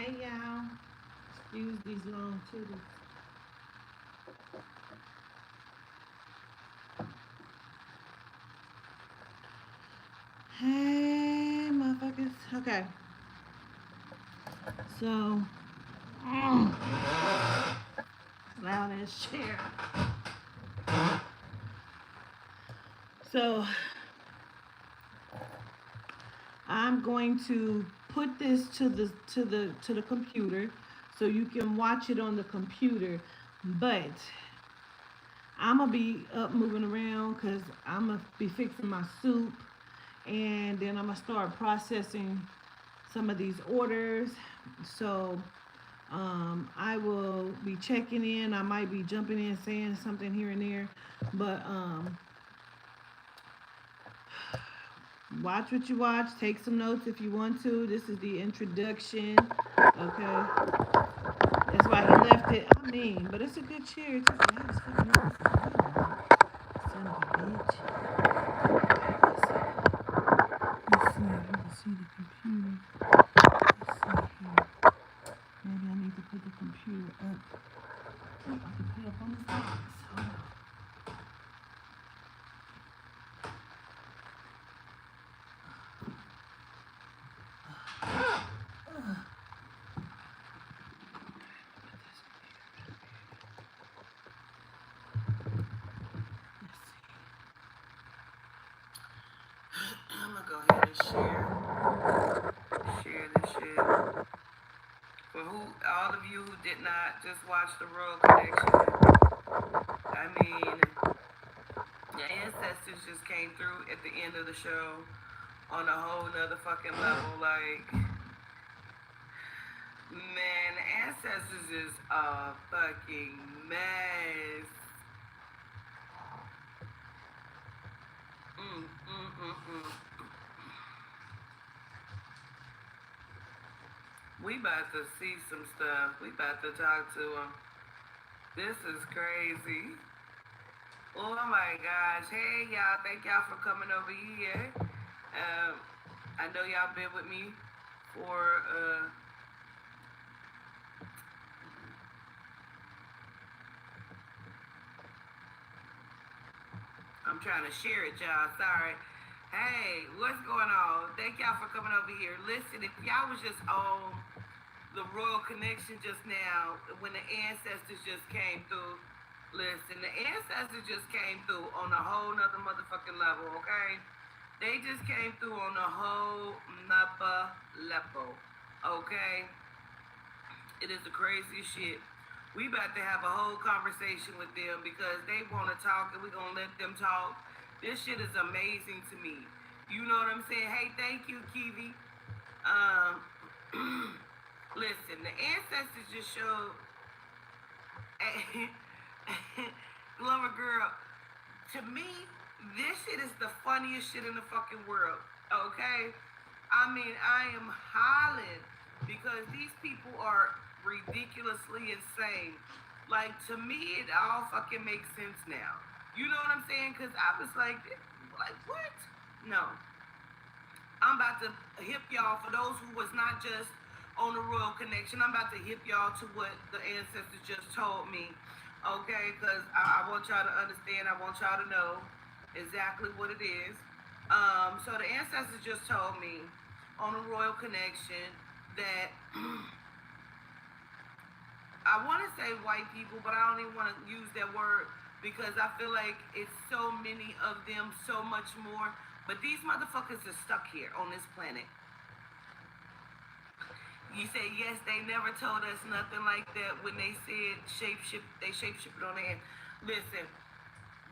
Hey y'all. Excuse these long titties. Hey motherfuckers. Okay. So loud as chair. So I'm going to put this to the computer so you can watch it on the computer. But I'm gonna be up moving around because I'm gonna be fixing my soup, and then I'm gonna start processing some of these orders. So I will be checking in. I might be jumping in, saying something here and there, but watch what you watch. Take some notes if you want to. This is the introduction. Okay, that's why he left it. I mean, but it's a good chair. It's just loud as fucking son of a bitch. Let's see if you can see the computer. Let's see here. Maybe I need to put the computer up. Oh, I can put it up on this box. Hold on. I'm gonna go ahead and share this shit. For who, all of you who did not just watch the Royal Connection, I mean, the ancestors just came through at the end of the show on a whole nother fucking level. Like, man, ancestors is a fucking mess. Mm, mm, mm, mm. We about to see some stuff. We about to talk to them. This is crazy. Oh my gosh. Hey y'all, thank y'all for coming over here. I know y'all been with me for I'm trying to share it, y'all. Sorry. Hey, what's going on? Thank y'all for coming over here. Listen, if y'all was just on the Royal Connection just now, when the ancestors just came through, listen, the ancestors just came through on a whole nother motherfucking level, okay? They just came through on a whole nother level, okay? It is the craziest shit. We about to have a whole conversation with them because they want to talk and we're going to let them talk. This shit is amazing to me. You know what I'm saying? Hey, thank you, Kiwi. Um, listen, the ancestors just showed Glover girl, to me, this shit is the funniest shit in the fucking world. Okay? I mean, I am hollering because these people are ridiculously insane. Like, to me, it all fucking makes sense now. You know what I'm saying? Because I was like, what? No. I'm about to hip y'all, for those who was not just on the Royal Connection, I'm about to hip y'all to what the ancestors just told me. Okay? Because I want y'all to understand, I want y'all to know exactly what it is. So the ancestors just told me on the Royal Connection that I want to say white people, but I don't even want to use that word because I feel like it's so many of them, so much more. But these motherfuckers are stuck here on this planet. You say yes, they never told us nothing like that when they said they shapeshifted on their hand. Listen,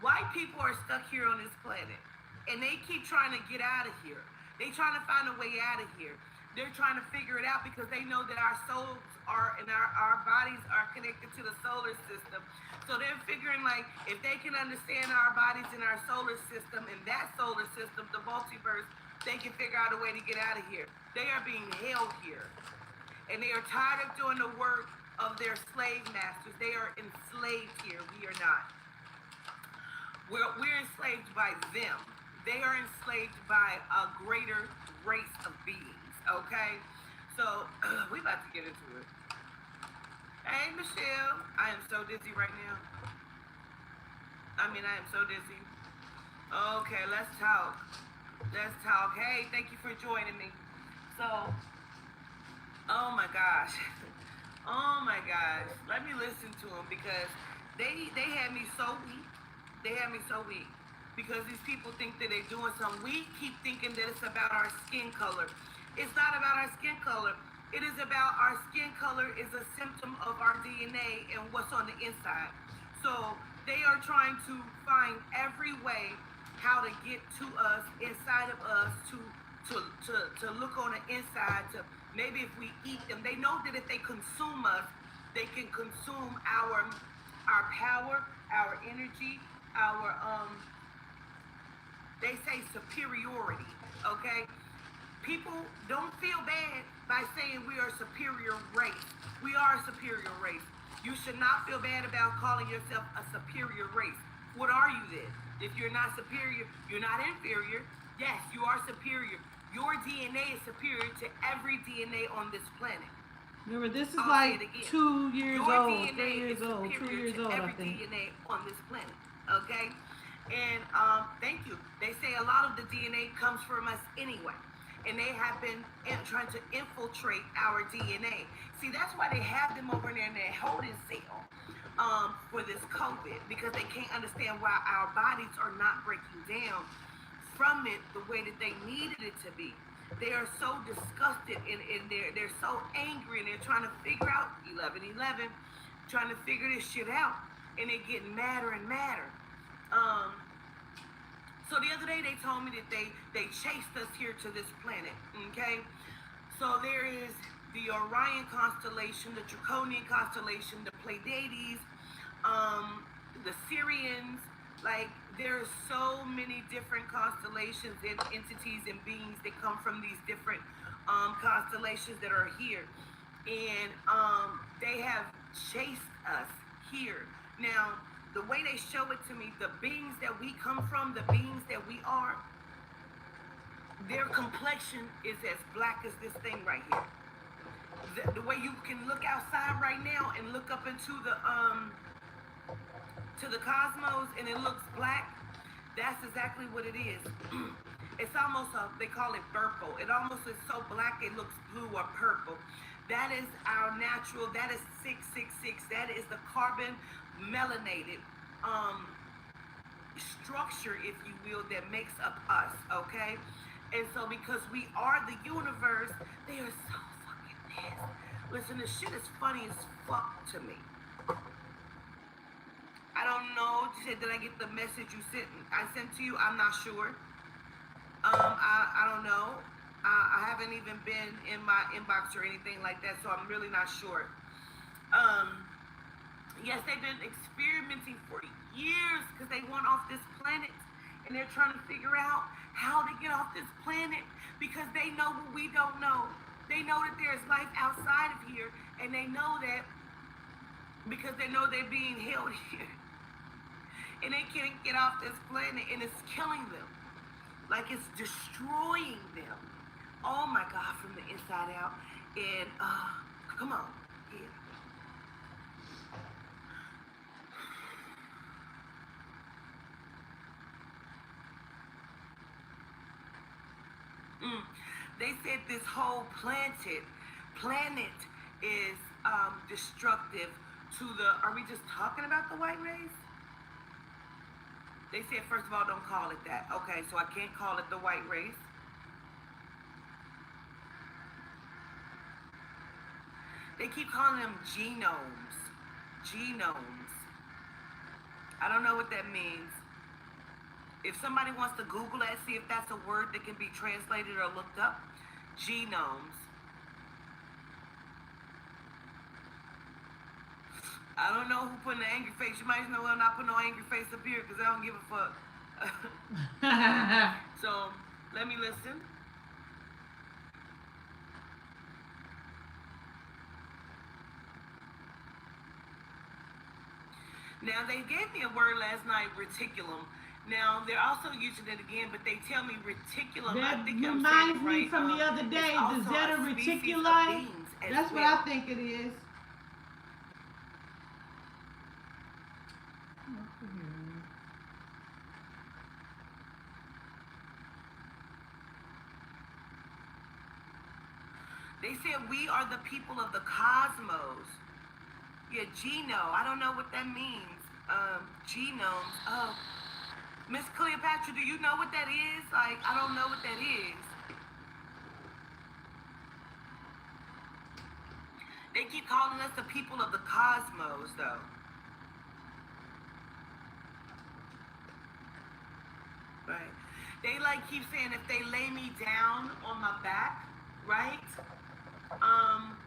white people are stuck here on this planet, and they keep trying to get out of here. They trying to find a way out of here. They're trying to figure it out because they know that our souls are and our bodies are connected to the solar system. So they're figuring like if they can understand our bodies in our solar system and that solar system, the multiverse, they can figure out a way to get out of here. They are being held here. And they are tired of doing the work of their slave masters. They are enslaved here. We are not. We're enslaved by them. They are enslaved by a greater race of beings, okay? So we about to get into it. Hey Michelle, I am so dizzy right now. I am so dizzy. Okay, let's talk. Let's talk. Hey, thank you for joining me. So, oh my gosh. Oh my gosh. Let me listen to them because they had me so weak. They had me so weak. Because these people think that they're doing something. We keep thinking that it's about our skin color. It's not about our skin color. It is about our skin color is a symptom of our DNA and what's on the inside. So they are trying to find every way how to get to us, inside of us, to look on the inside, to maybe if we eat them. They know that if they consume us, they can consume our power, our energy, our they say superiority, okay? People don't feel bad by saying we are a superior race. We are a superior race. You should not feel bad about calling yourself a superior race. What are you then? If you're not superior, you're not inferior. Yes, you are superior. Your DNA is superior to every DNA on this planet. Remember, this is I'll say like it again. 2 years Your old, DNA 3 years is old, 2 superior years to old, I every think. DNA on this planet. Okay? And thank you. They say a lot of the DNA comes from us anyway. And they have been trying to infiltrate our DNA. See, that's why they have them over there in their holding cell for this COVID, because they can't understand why our bodies are not breaking down from it the way that they needed it to be. They are so disgusted and they're so angry and they're trying to figure out 11/11, trying to figure this shit out, and they're getting madder and madder. Um, so the other day they told me that they chased us here to this planet. Okay, so there is the Orion constellation, the Draconian constellation, the Pleiades, the Syrians. Like there's so many different constellations and entities and beings that come from these different constellations that are here, and they have chased us here. Now, the way they show it to me, the beings that we come from, the beings that we are, their complexion is as black as this thing right here. The way you can look outside right now and look up into the to the cosmos and it looks black, that's exactly what it is. It's almost they call it purple. It almost is so black it looks blue or purple. That is our natural, that is 666. That is the carbon melanated structure, if you will, that makes up us, okay? And so because we are the universe, they are so fucking pissed. Listen, this shit is funny as fuck to me. I don't know. Did I get the message I sent to you? I'm not sure. I don't know. I haven't even been in my inbox or anything like that, so I'm really not sure. Yes, they've been experimenting for years because they want off this planet, and they're trying to figure out how to get off this planet because they know what we don't know. They know that there's life outside of here, and they know that because they know they're being held here, and they can't get off this planet, and it's killing them, like it's destroying them. Oh my God, from the inside out. And come on, yeah. They said this whole planet is destructive to the. Are we just talking about the white race? They said, first of all, don't call it that. Okay, so I can't call it the white race. They keep calling them genomes. Genomes. I don't know what that means. If somebody wants to Google that, see if that's a word that can be translated or looked up. Genomes. I don't know who put an angry face. You might know I'm not putting no angry face up here because I don't give a fuck. So, let me listen. Now, they gave me a word last night, reticulum. Now they're also using it again, but they tell me reticulum. I That think I'm saying reminds it me right. from the other It's day, the also Zeta a species of Reticuli. beings as That's what I well. think it is. They said we are the people of the cosmos. Yeah, geno. I don't know what that means. Genomes. Oh, Miss Cleopatra, do you know what that is? Like, I don't know what that is. They keep calling us the people of the cosmos, though. Right. They like keep saying if they lay me down on my back, right? Um,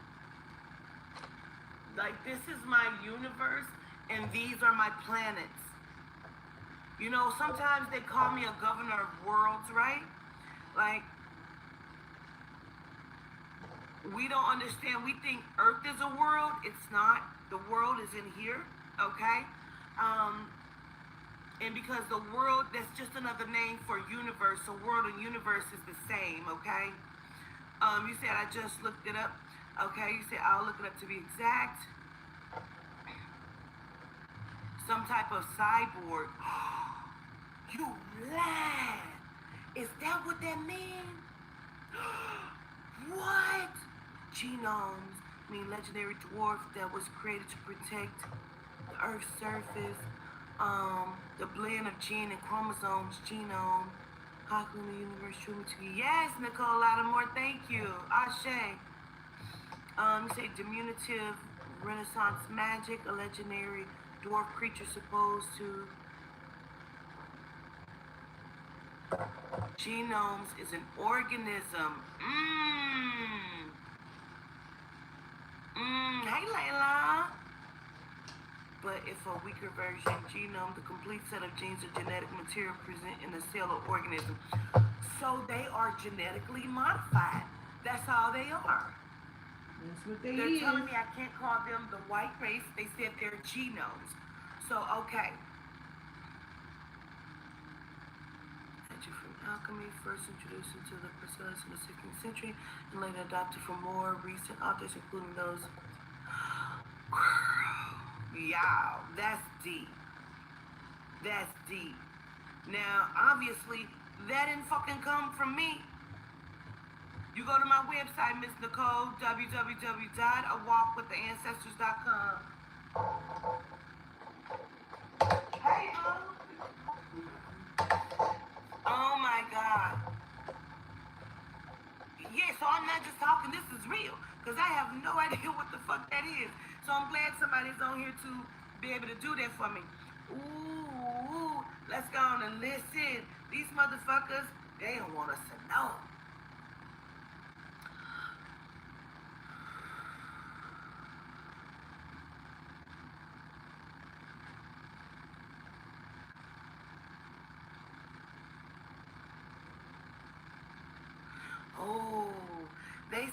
like this is my universe and these are my planets. You know, sometimes they call me a governor of worlds, right? Like we don't understand. We think Earth is a world. It's not. The world is in here, okay? Um, and because the world, that's just another name for universe. So world and universe is the same, okay? You said I just looked it up. Okay, you said I'll look it up to be exact. Some type of cyborg. You lied. Is that what that means? What? Genomes mean legendary dwarf that was created to protect the Earth's surface. The blend of gene and chromosomes, genome. How can the universe truly to you? Yes, Nicole Lattimore, thank you. Ashe. You say diminutive Renaissance magic, a legendary dwarf creature supposed to. Genomes is an organism. Hey, Layla. But if a weaker version, genome, the complete set of genes or genetic material present in the cell or organism. So they are genetically modified. That's all they are. That's what they They're is. telling me I can't call them the white race. They said they're genomes. So, okay. From alchemy, first introduced into the Priscillas in the 16th century, and later adopted from more recent authors, including those. Yeah, that's deep. That's deep. Now, obviously, that didn't fucking come from me. You go to my website, Miss Nicole, www.awalkwiththeancestors.com. Hey, oh my God. Yeah, so I'm not just talking, this is real. Because I have no idea what the fuck that is. So I'm glad somebody's on here to be able to do that for me. Ooh, let's go on and listen. These motherfuckers, they don't want us to know. Oh, they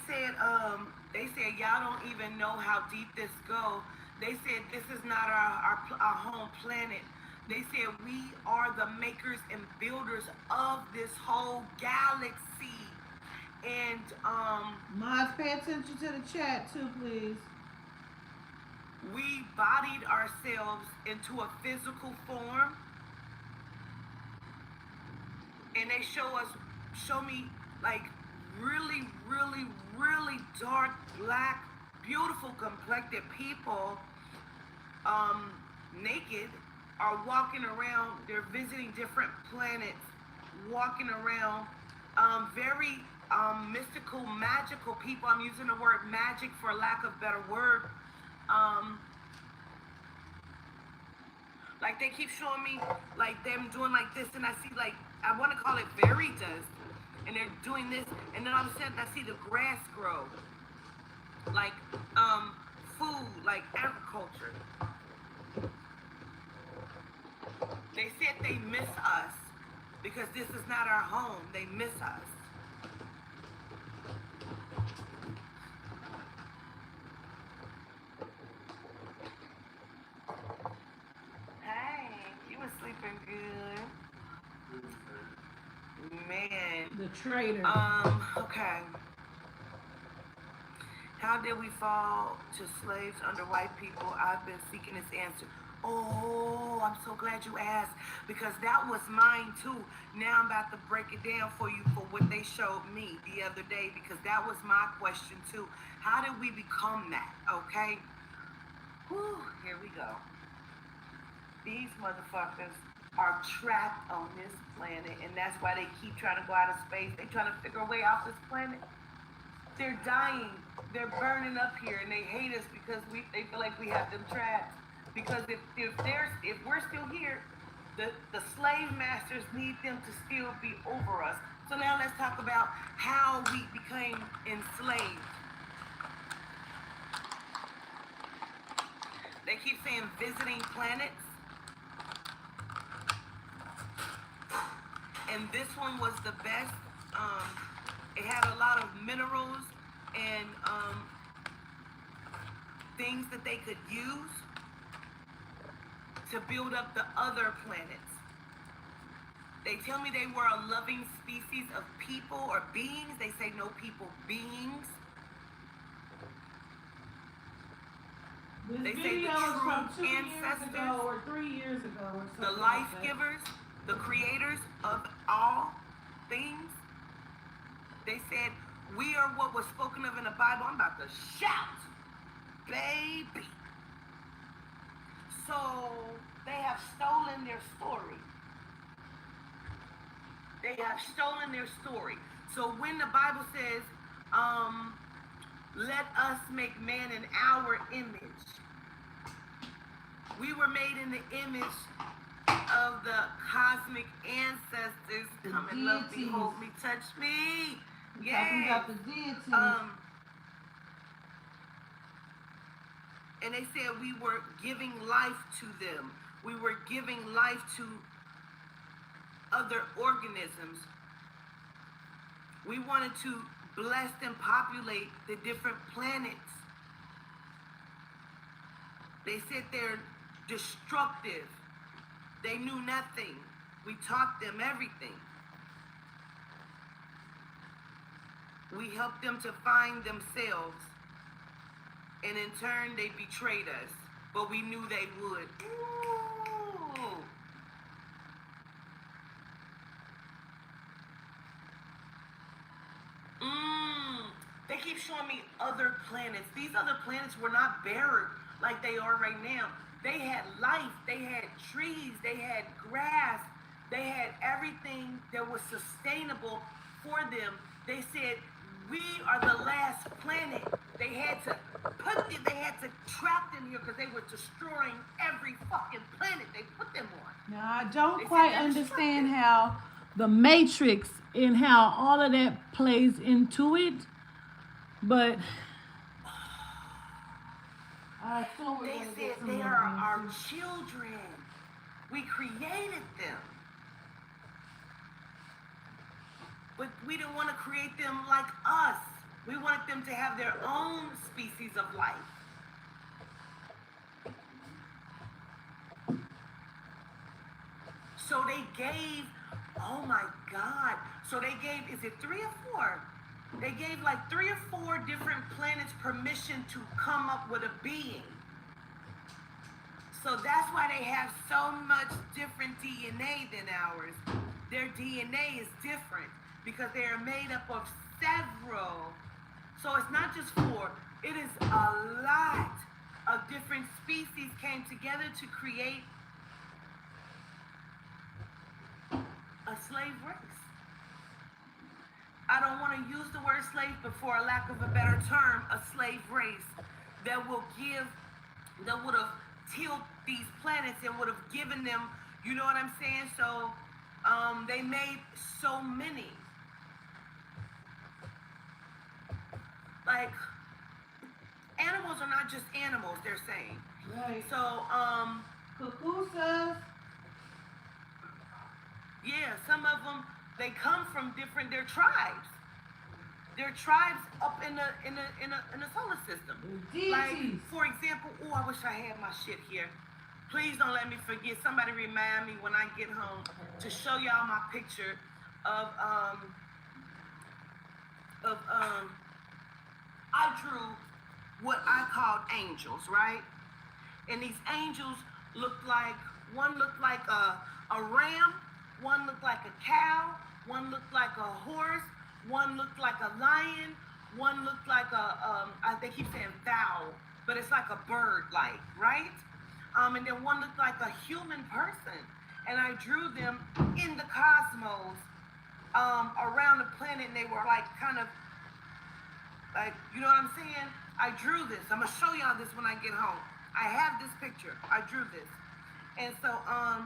said y'all don't even know how deep this go. They said this is not our home planet. They said we are the makers and builders of this whole galaxy. And Mods, pay attention to the chat too, please. we bodied ourselves into a physical form, and they show me like really, really, really dark, black, beautiful complected people, naked, are walking around. They're visiting different planets, walking around. Very mystical, magical people. I'm using the word magic for lack of better word. Um, like they keep showing me like them doing like this, and I see like I want to call it fairy dust, and they're doing this, and then all of a sudden I see the grass grow, like food, like agriculture. They said they miss us because this is not our home. They miss us. Hey, you was sleeping good. saying, The traitor. okay. How did we fall to slaves under white people? I've been seeking this answer. Oh, I'm so glad you asked, because that was mine too. Now I'm about to break it down for you for what they showed me the other day, because that was my question too. How did we become that? Okay. Whew, here we go. These motherfuckers are trapped on this planet, and that's why they keep trying to go out of space. They trying to figure a way off this planet. They're dying. They're burning up here, and they hate us because they feel like we have them trapped. Because if we're still here, the slave masters need them to still be over us. So now let's talk about how we became enslaved. They keep saying visiting planets. And this one was the best. It had a lot of minerals and things that they could use to build up the other planets. They tell me they were a loving species of people or beings. They say no people, beings. This They say video the is from true 2 years ancestors, ago or 3 years ago or something. the life givers, the creators of all things. They said, we are what was spoken of in the Bible. I'm about to shout, baby. So they have stolen their story. They have stolen their story. So when the Bible says, let us make man in our image, we were made in the image of the cosmic ancestors. The Come and love me, deities. hold me, touch me. We're talking Yeah. about the deities. And they said we were giving life to them. We were giving life to other organisms. We wanted to bless and populate the different planets. They said they're destructive. They knew nothing. We taught them everything. We helped them to find themselves. And in turn, they betrayed us. But we knew they would. Ooh. They keep showing me other planets. These other planets were not buried like they are right now. They had life. They had trees. They had grass. They had everything that was sustainable for them. They said, we are the last planet. They had to trap them here because they were destroying every fucking planet they put them on. Now, I don't They quite said they're understand destructive. how the Matrix and how all of that plays into it, but I assume we're They gonna said get some they more are our answers. children. We created them. But we didn't want to create them like us. We wanted them to have their own species of life. So they gave, oh my God. So they gave, is it 3 or 4? They gave like 3 or 4 different planets permission to come up with a being. So that's why they have so much different DNA than ours. Their DNA is different because they are made up of several. So it's not just 4, it is a lot of different species came together to create a slave race. I don't want to use the word slave, but for a lack of a better term, a slave race that would have tilled these planets and would have given them, you know what I'm saying? So they made so many. Like, animals are not just animals, they're saying. Right. So, Pupusas. yeah, some of them, they come from they're tribes. They're tribes up in the solar system. Deities. Like, for example, oh, I wish I had my shit here. Please don't let me forget. Somebody remind me when I get home to show y'all my picture of of I drew what I called angels, right? And these angels looked like, one looked like a ram, one looked like a cow, one looked like a horse, one looked like a lion, one looked like they keep saying fowl, but it's like a bird, like, right? And then one looked like a human person. And I drew them in the cosmos, around the planet, and they were like kind of like, you know what I'm saying? I drew this. I'm gonna show y'all this when I get home. I have this picture. I drew this. And so I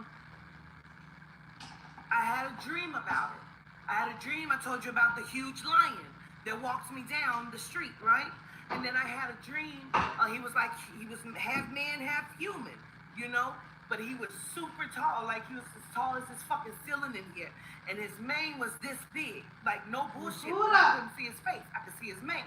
had a dream about it. I had a dream, I told you about the huge lion that walks me down the street, right? And then I had a dream, he was half man, half human, you know? But he was super tall, like he was as tall as this fucking ceiling in here. And his mane was this big, like no bullshit. I couldn't see his face, I could see his mane.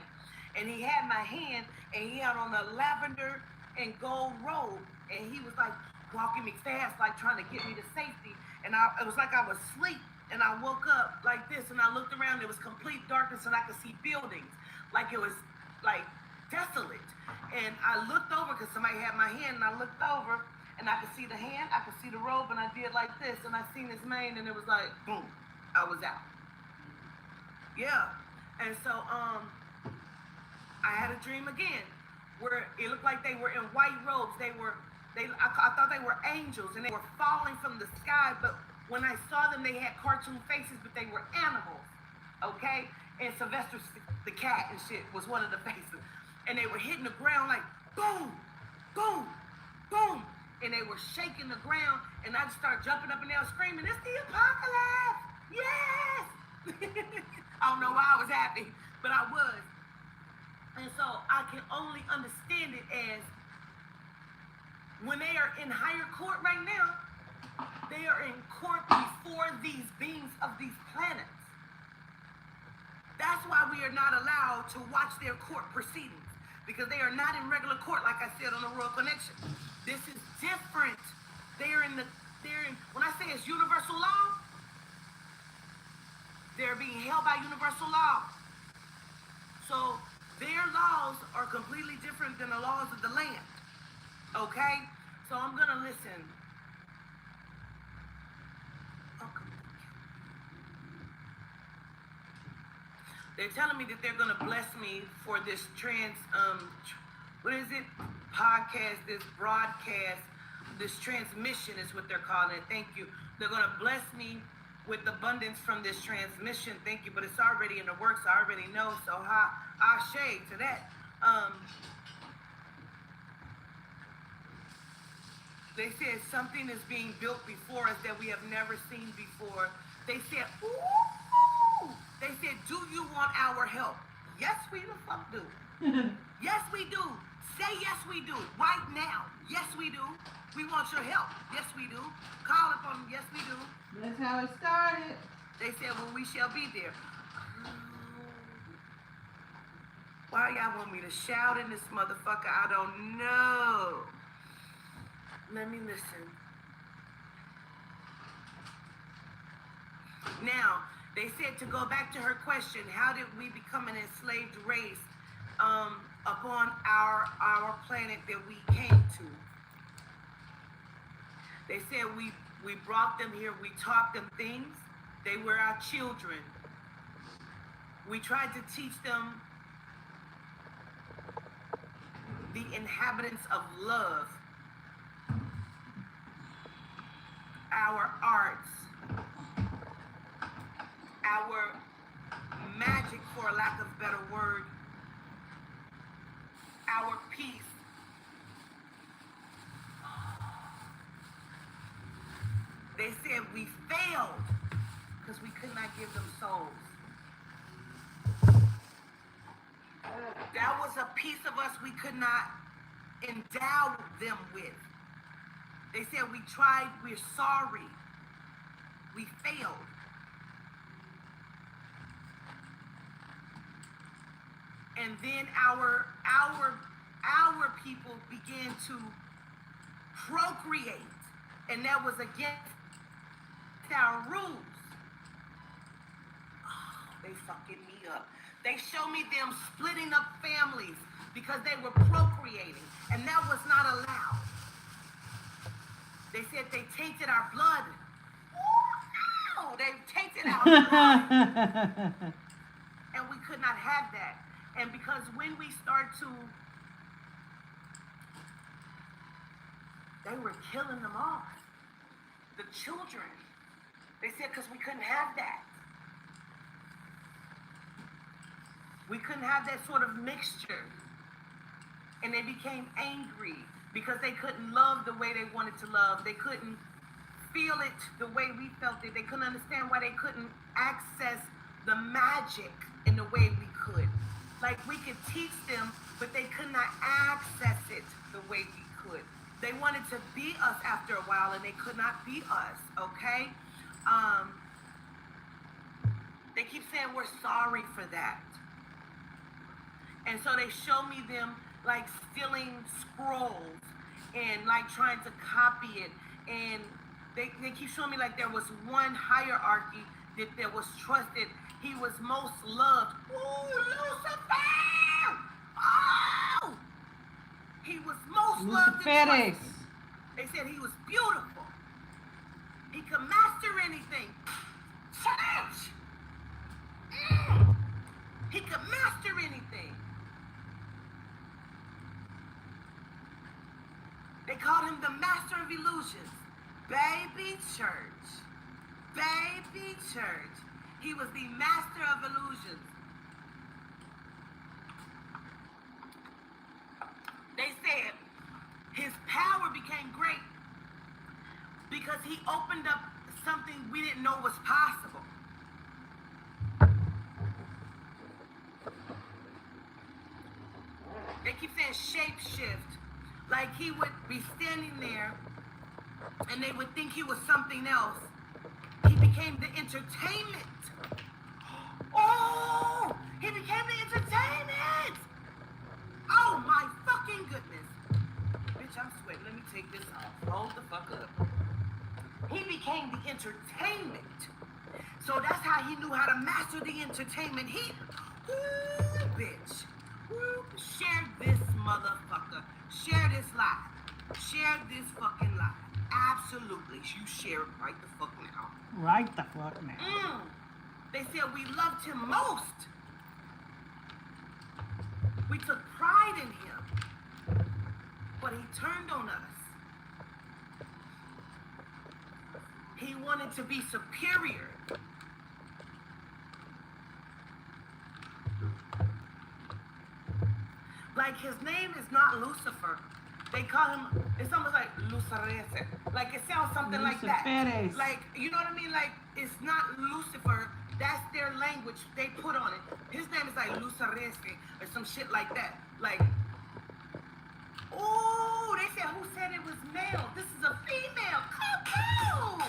And he had my hand, and he had on a lavender and gold robe, and he was like walking me fast, like trying to get me to safety. And it was like I was asleep, and I woke up like this, and I looked around, it was complete darkness, and I could see buildings, like it was like desolate. And I looked over, because somebody had my hand, and I looked over, and I could see the hand, I could see the robe, and I did like this, and I seen his mane, and it was like, boom, I was out. Yeah. And so, I had a dream again, where it looked like they were in white robes. I thought they were angels, and they were falling from the sky, but when I saw them, they had cartoon faces, but they were animals, okay? And Sylvester the cat and shit was one of the faces. And they were hitting the ground like, boom, boom, boom. And they were shaking the ground, and I just started jumping up and down screaming, it's the apocalypse, yes! I don't know why I was happy, but I was. And so I can only understand it as when they are in higher court right now, they are in court before these beings of these planets. That's why we are not allowed to watch their court proceedings, because they are not in regular court, like I said on the Royal Connection. This is different. When I say it's universal law, they're being held by universal law. So their laws are completely different than the laws of the land. Okay? So I'm gonna listen. Okay. They're telling me that they're gonna bless me for this podcast, this broadcast, this transmission is what they're calling it. Thank you. They're gonna bless me with abundance from this transmission. Thank you, but it's already in the works. I already know. So ashe to that. They said something is being built before us that we have never seen before. They said, ooh. They said, do you want our help? Yes, we the fuck do. Yes, we do. Say yes, we do. Right now. Yes, we do. We want your help. Yes, we do. Call upon them. Yes, we do. That's how it started. They said, well, we shall be there. Why y'all want me to shout in this motherfucker? I don't know. Let me listen. Now, they said to go back to her question, how did we become an enslaved race upon our planet that we came to? They said we brought them here, we taught them things. They were our children. We tried to teach them the inhabitants of love, our arts, our magic, for a lack of a better word, our peace. They said we failed because we could not give them souls. That was a piece of us we could not endow them with. They said we tried, we're sorry. We failed. And then our people began to procreate, and that was against our rules. they fucking me up. They show me them splitting up families because they were procreating, and that was not allowed. They said they tainted our blood. Ooh, no, they tainted our blood. And we could not have that. And because when we start to, they were killing them off. The children. They said because we couldn't have that. We couldn't have that sort of mixture. And they became angry because they couldn't love the way they wanted to love. They couldn't feel it the way we felt it. They couldn't understand why they couldn't access the magic in the way we could. Like we could teach them, but they could not access it the way we could. They wanted to be us after a while, and they could not be us, okay? They keep saying we're sorry for that. And so they show me them like stealing scrolls and like trying to copy it. And they keep showing me like there was one hierarchy that was trusted. He was most loved. Ooh, Lucifer! Oh! He was most loved and Luciferes. trusted. They said he was beautiful. He could master anything. Church! He could master anything. They called him the master of illusions. Baby church. Baby church. He was the master of illusions. They said his power became great because he opened up something we didn't know was possible. They keep saying shape shift. Like he would be standing there and they would think he was something else. He became the entertainment. Oh, he became the entertainment. Oh my fucking goodness. Bitch, I'm sweating. Let me take this off. Hold the fuck up. He became the entertainment. So that's how he knew how to master the entertainment. Ooh, bitch. Ooh, share this motherfucker. Share this live. Share this fucking live. Absolutely. You share it right the fuck now. Right the fuck now. They said we loved him most. We took pride in him. But he turned on us. He wanted to be superior. Like his name is not Lucifer. They call him, it's almost like Lucerese. Like it sounds something like that. Luciferes. Like, you know what I mean? Like it's not Lucifer. That's their language they put on it. His name is like Lucerese or some shit like that. Like, oh, they said who said it was male? This is a female. Come through.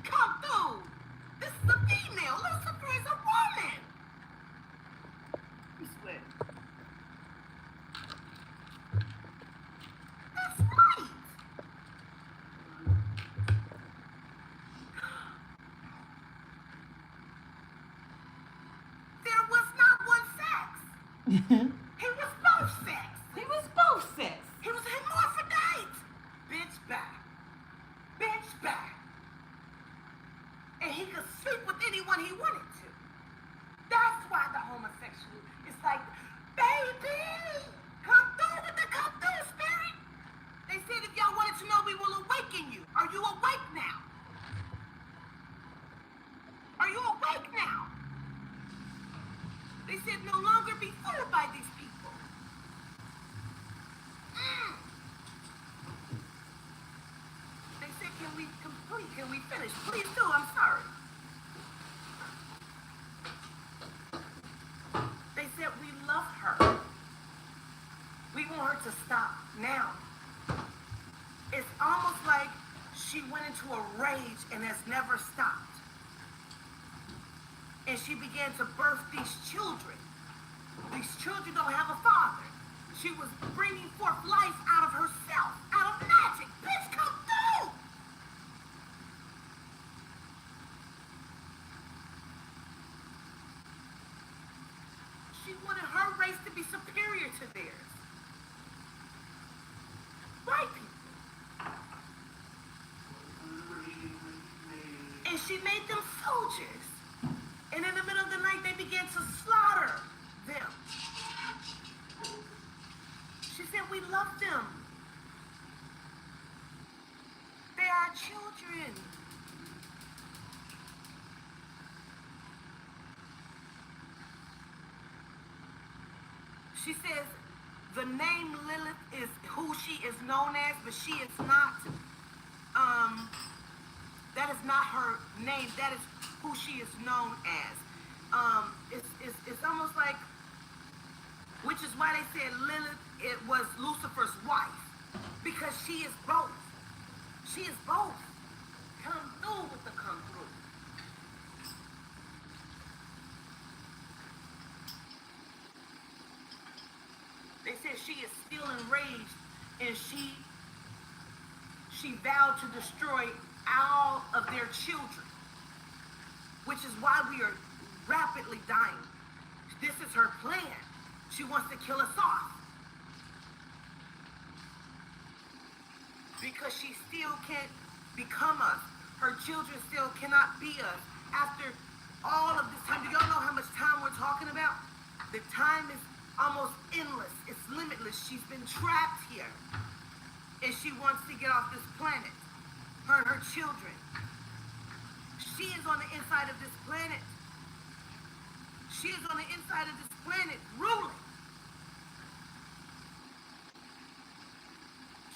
Come through. This is a female. Lucifer is a woman. You swear. That's right. There was not one sex. He was both sex. He was both sex. He was a hermaphrodite. Bitch back. Bitch back. And he could sleep with anyone he wanted to. That's why the homosexual is like, baby, come through with the come through spirit. They said if y'all wanted to know, we will awaken you. Are you awake now? Are you awake now? They said no longer be fooled by these people. They said, can we complete? Can we finish? Please do. I'm sorry. They said we love her. We want her to stop now. It's almost like she went into a rage and has never stopped. And she began to birth these children. These children don't have a father. She was bringing forth life out of herself, out of magic. Bitch, come through! she wanted her race to be superior to theirs. White people. And she made them soldiers. And in the middle of the night, they began to slaughter them. She said, we love them. They are children. She says, the name Lilith is who she is known as, but she is not, that is not her name. That is who she is known as. It's almost like, which is why they said Lilith, it was Lucifer's wife, because she is both. She is both. Come through with the come through. They said she is still enraged, and she vowed to destroy all of their children, which is why we are rapidly dying. This is her plan. She wants to kill us off. Because she still can't become us. Her children still cannot be us. After all of this time, do y'all know how much time we're talking about? The time is almost endless. It's limitless. She's been trapped here. And she wants to get off this planet. Her and her children. She is on the inside of this planet. She is on the inside of this planet ruling.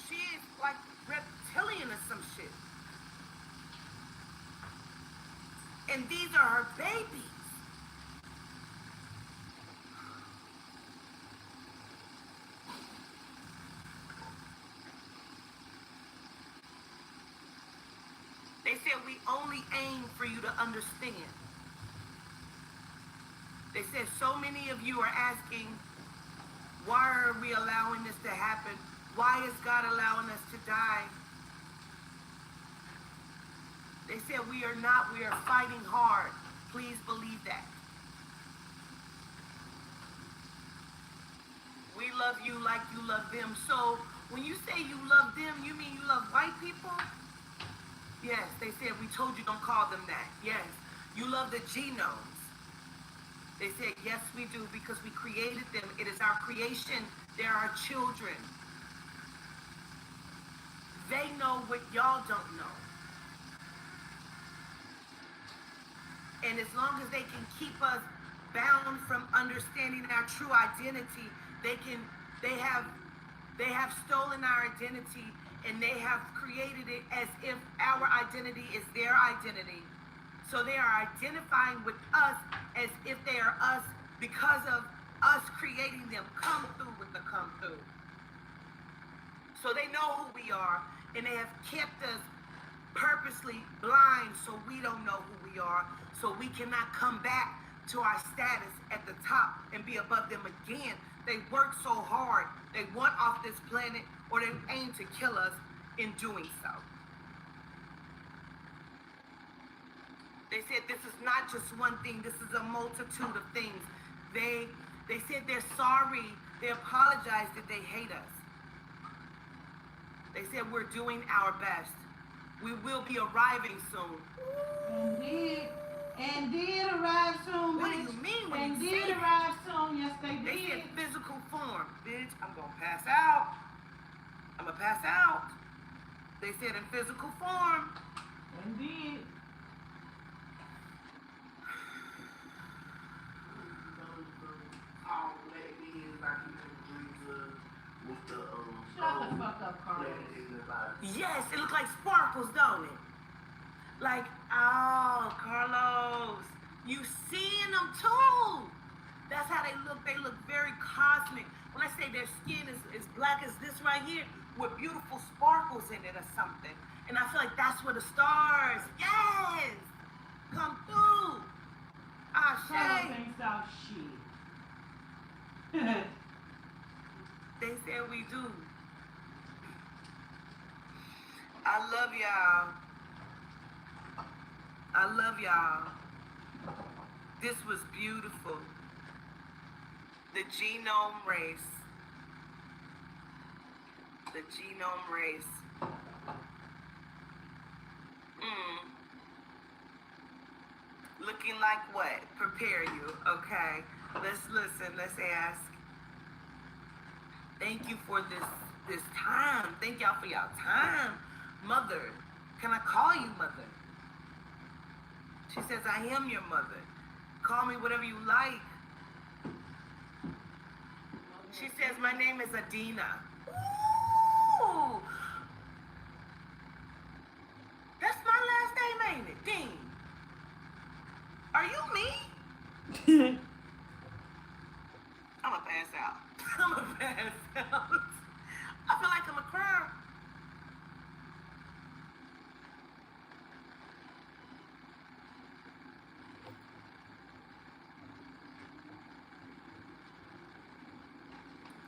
She is like reptilian or some shit. And these are her babies. They said we only aim for you to understand. They said so many of you are asking, why are we allowing this to happen? Why is God allowing us to die? They said we are not, we are fighting hard. Please believe that. We love you like you love them. So when you say you love them, you mean you love white people? Yes, they said we told you don't call them that. Yes, you love the genomes. They said, yes, we do, because we created them. It is our creation. They're our children. They know what y'all don't know. And as long as they can keep us bound from understanding our true identity, they have stolen our identity, and they have created it as if our identity is their identity. So they are identifying with us as if they are us because of us creating them. Come through with the come through. So they know who we are, and they have kept us purposely blind so we don't know who we are, so we cannot come back to our status at the top and be above them again. They work so hard. They want off this planet, or they aim to kill us in doing so. They said this is not just one thing. This is a multitude of things. They said they're sorry. They apologize that they hate us. They said we're doing our best. We will be arriving soon. And did arrive soon, What do bitch. you mean when And you did say arrive soon, yes they They did. said physical form. Bitch, I'm gonna pass out. I'm gonna pass out. They said in physical form. Indeed. Shut the fuck up, Carlos. Yes, it looks like sparkles, don't it? Like, oh, Carlos, you seeing them too. That's how they look. They look very cosmic. When I say their skin is black as this right here, with beautiful sparkles in it or something. And I feel like that's where the stars, yes, come through. Carlos Ashe. ain't saw shit. They said we do. I love y'all. I love y'all. This was beautiful. The genome race. The genome race. Looking like what? Prepare you. Okay. Let's listen. Let's ask. Thank you for this time. Thank y'all for y'all time. Mother. Can I call you mother? She says, I am your mother. Call me whatever you like. She says, my name is Adina. Ooh. That's my last name, ain't it? Dean. Are you me? I'm gonna pass out. I'm gonna pass out. I feel like I'm a cry.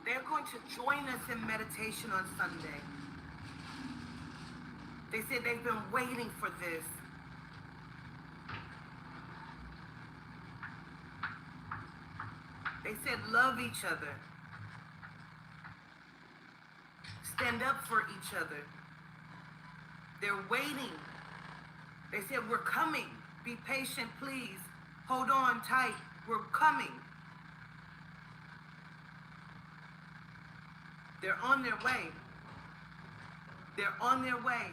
They're going to join us in meditation on Sunday. They said they've been waiting for this. They said love each other. Stand up for each other. They're waiting. They said, we're coming. Be patient, please. Hold on tight. We're coming. They're on their way. They're on their way.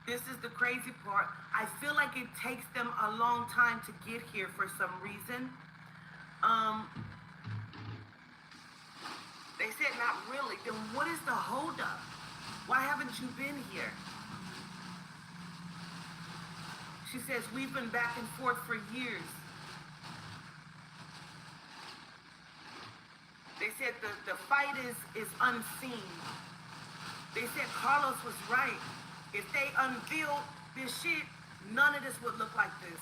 This is the crazy part. I feel like it takes them a long time to get here for some reason. They said not really. Then what is the holdup? Why haven't you been here? She says, we've been back and forth for years. They said the fight is unseen. They said Carlos was right. If they unveiled this shit, none of this would look like this.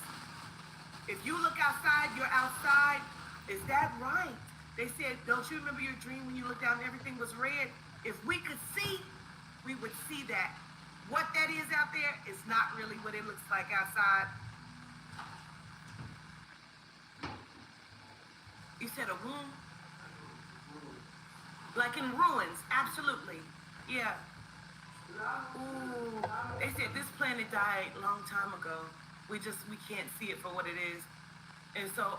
If you look outside, you're outside. Is that right? They said, don't you remember your dream when you looked down and everything was red? If we could see, we would see that. What that is out there is not really what it looks like outside. You said a womb? Like in ruins, absolutely. Yeah. Ooh. They said this planet died a long time ago. We can't see it for what it is. And so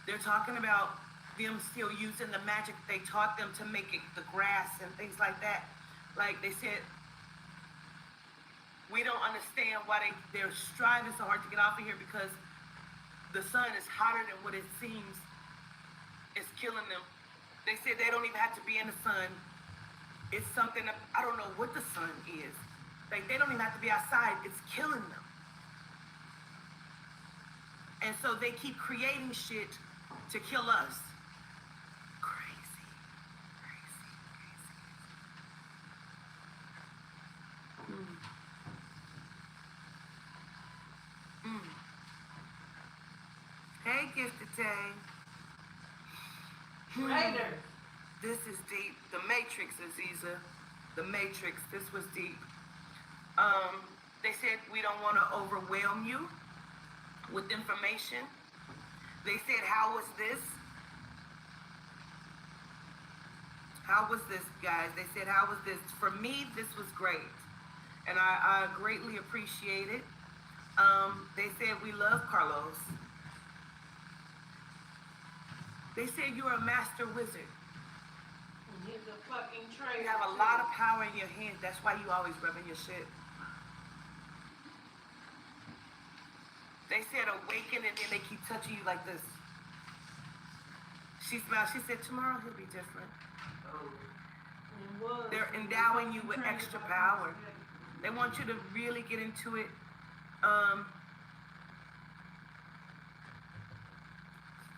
they're talking about them still using the magic they taught them to make it the grass and things like that. Like they said, we don't understand why they're striving so hard to get off of here, because the sun is hotter than what it seems. It's killing them. They said they don't even have to be in the sun. It's something that, I don't know what the sun is. Like they don't even have to be outside. It's killing them. And so they keep creating shit to kill us. Crazy. Hey, Gifted Tay. Later. This is deep. The Matrix, Aziza. The Matrix. This was deep. They said we don't want to overwhelm you with information. They said, how was this? How was this, guys? They said, how was this? For me, this was great. And I greatly appreciate it. They said, we love Carlos. They said, you're a master wizard. He's a fucking traitor. You have a lot of power in your hands. That's why you always rubbing your shit. They said awaken, and then they keep touching you like this. She smiled. She said, tomorrow he'll be different. They're endowing you with extra power. They want you to really get into it.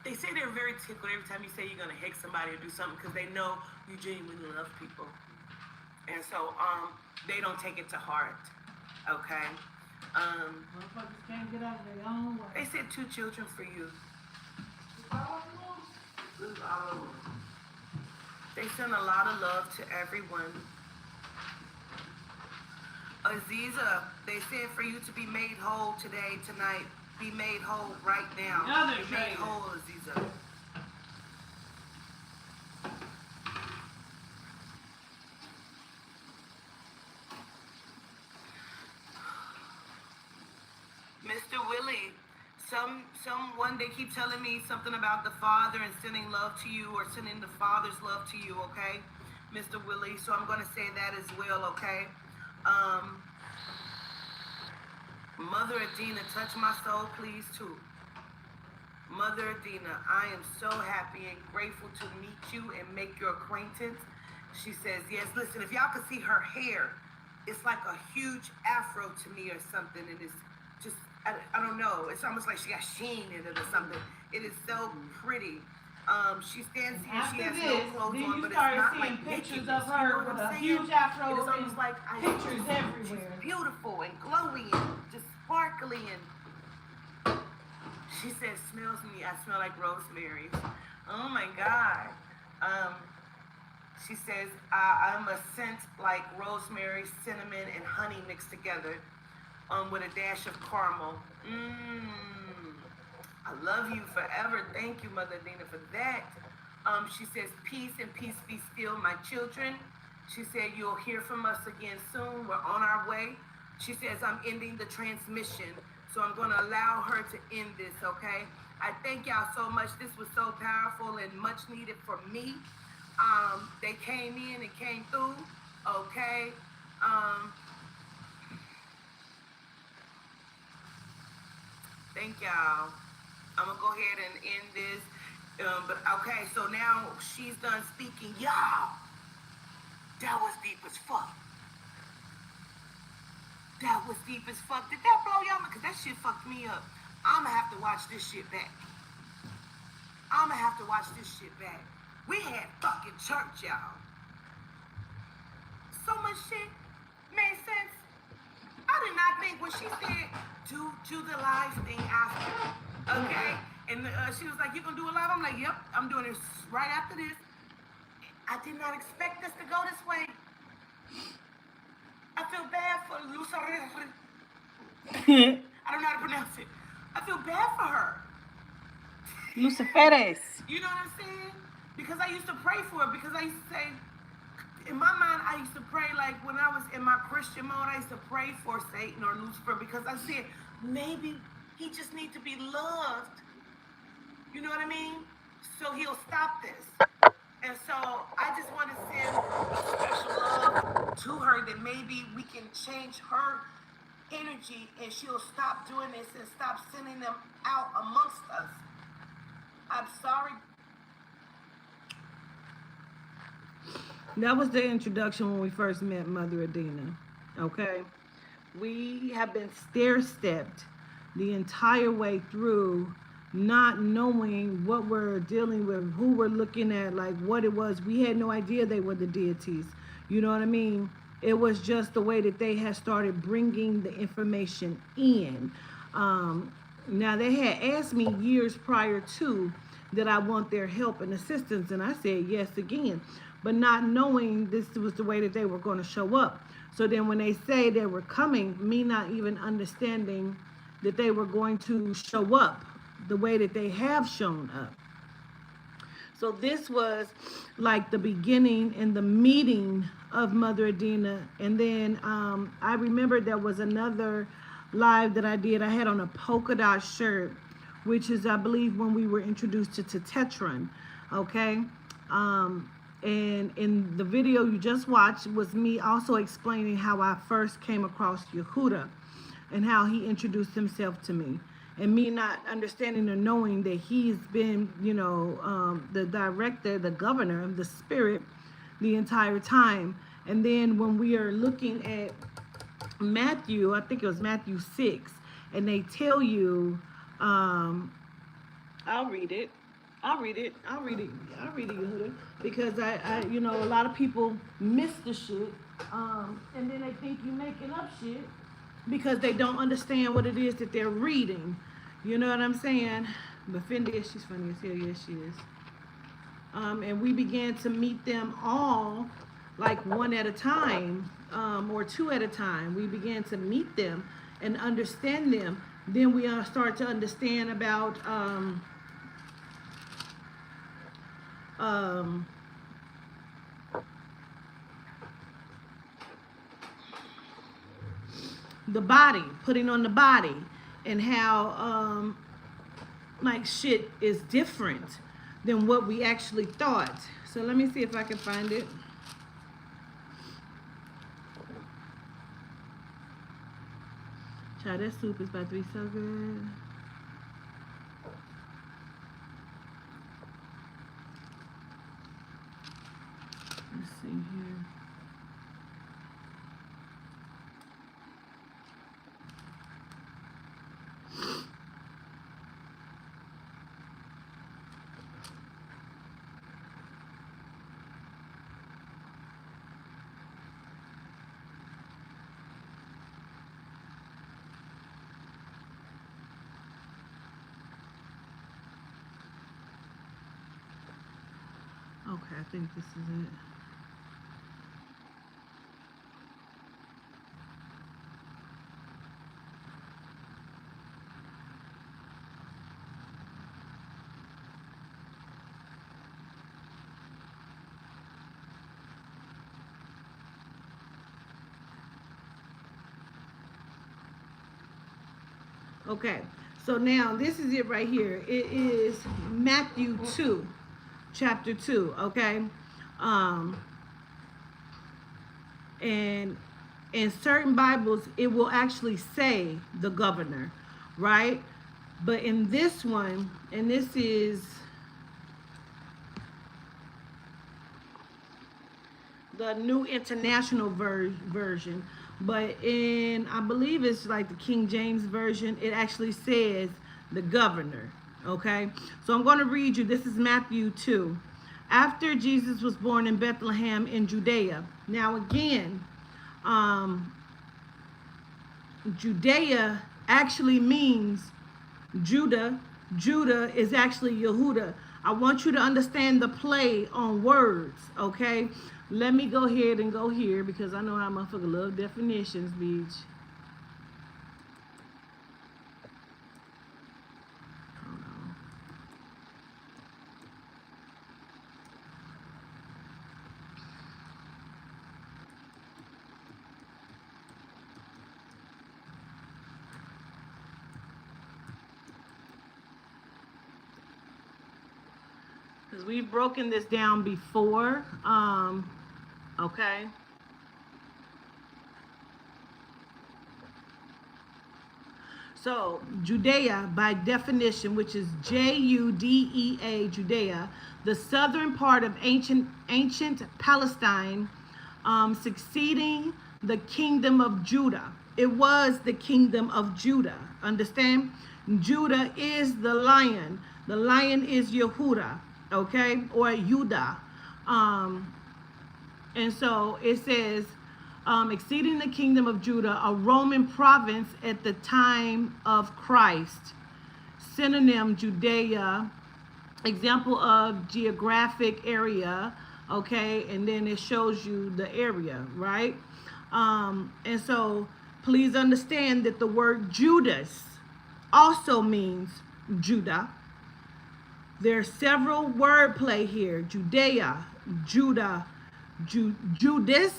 They say they're very tickled every time you say you're going to hit somebody or do something, because they know you genuinely love people. And so they don't take it to heart. Okay? Motherfuckers can't get out of their own way. They said 2 children for you. They send a lot of love to everyone. Aziza, they said for you to be made whole today, tonight. be made whole right now. Another Be made trailer. whole, Aziza. Mr. Willie, someone they keep telling me something about the Father and sending love to you or sending the Father's love to you, okay? Mr. Willie, so I'm gonna say that as well, okay? Mother Adina, touch my soul, please, too. Mother Adina, I am so happy and grateful to meet you and make your acquaintance. She says, yes, listen, if y'all could see her hair, it's like a huge afro to me or something, and it's just, I don't know, it's almost like she got sheen in it or something. It is so pretty. She stands here, she has no clothes then on, you but it's started not seeing like pictures nakedness, of her you know what with I'm a saying? huge afro It is and almost like pictures everywhere. She's beautiful and glowy and just sparkly and she says, smells me, I smell like rosemary. Oh my God. She says, I'm a scent like rosemary, cinnamon, and honey mixed together with a dash of caramel. I love you forever. Thank you, Mother Dina, for that. She says, peace and peace be still, my children. She said, you'll hear from us again soon. We're on our way. She says, I'm ending the transmission, so I'm going to allow her to end this, okay? I thank y'all so much. This was so powerful and much needed for me. They came in and came through, okay? Thank y'all. I'm going to go ahead and end this. But okay, so now she's done speaking. Y'all, that was deep as fuck. That was deep as fuck. Did that blow y'all? Because that shit fucked me up. I'm going to have to watch this shit back. I'm going to have to watch this shit back. We had fucking church, y'all. So much shit made sense. I did not think when she said, do the live thing after. Okay? And she was like, you gonna do a live? I'm like, yep, I'm doing it right after this. I did not expect this to go this way. I feel bad for Lucerre. I don't know how to pronounce it. I feel bad for her. Luciferes. You know what I'm saying? Because I used to pray for her. Because I used to say, in my mind, I used to pray like when I was in my Christian mode, I used to pray for Satan or Lucifer because I said, maybe he just needs to be loved. You know what I mean? So he'll stop this. And so I just want to send a special love to her that maybe we can change her energy and she'll stop doing this and stop sending them out amongst us. I'm sorry. That was the introduction when we first met Mother Adina. Okay? We have been stair-stepped the entire way through, not knowing what we're dealing with, who we're looking at, like what it was. We had no idea they were the deities. You know what I mean? It was just the way that they had started bringing the information in. Now, they had asked me years prior to that I want their help and assistance, and I said yes again, but not knowing this was the way that they were going to show up. So then when they say they were coming, me not even understanding that they were going to show up the way that they have shown up. So this was like the beginning and the meeting of Mother Adina. And then I remember there was another live that I did. I had on a polka dot shirt, which is, I believe, when we were introduced to Tetron. Okay. And in the video you just watched was me also explaining how I first came across Yehuda and how he introduced himself to me. And me not understanding or knowing that he's been, you know, the director, the governor of the spirit the entire time. And then when we are looking at Matthew, I think it was Matthew 6, and they tell you, I'll read it, Yehuda, because I you know, a lot of people miss the shit, and then they think you making up shit because they don't understand what it is that they're reading. You know what I'm saying? But Fendi, she's funny as hell. Yes, she is. And we began to meet them all, like one at a time, or two at a time. We began to meet them and understand them Then we start to understand about the body, putting on the body, and how like shit is different than what we actually thought. So let me see if I can find it. Child, that soup is about to be so good. Let's see here. Okay, I think this is it. Okay, so now this is it right here. It is Matthew 2, chapter 2, okay? And in certain Bibles, it will actually say the governor, right? But in this one, and this is the New International Version, but in, I believe it's like the King James Version, it actually says the governor, okay? So I'm going to read you, this is Matthew 2. After Jesus was born in Bethlehem in Judea. Now again, Judea actually means Judah. Judah is actually Yehuda. I want you to understand the play on words, okay? Let me go ahead and go here because I know how motherfucker love definitions, bitch. Hold on. Because we've broken this down before, okay? So, Judea, by definition, which is Judea, Judea, the southern part of ancient Palestine, succeeding the kingdom of Judah. It was the kingdom of Judah, understand? Judah is the lion. The lion is Yehuda, okay? Or Judah. And so it says, exceeding the kingdom of Judah, a Roman province at the time of Christ. Synonym, Judea, example of geographic area, okay? And then it shows you the area, right? And so please understand that the word Judas also means Judah. There's several wordplay here. Judea, Judah, Judas,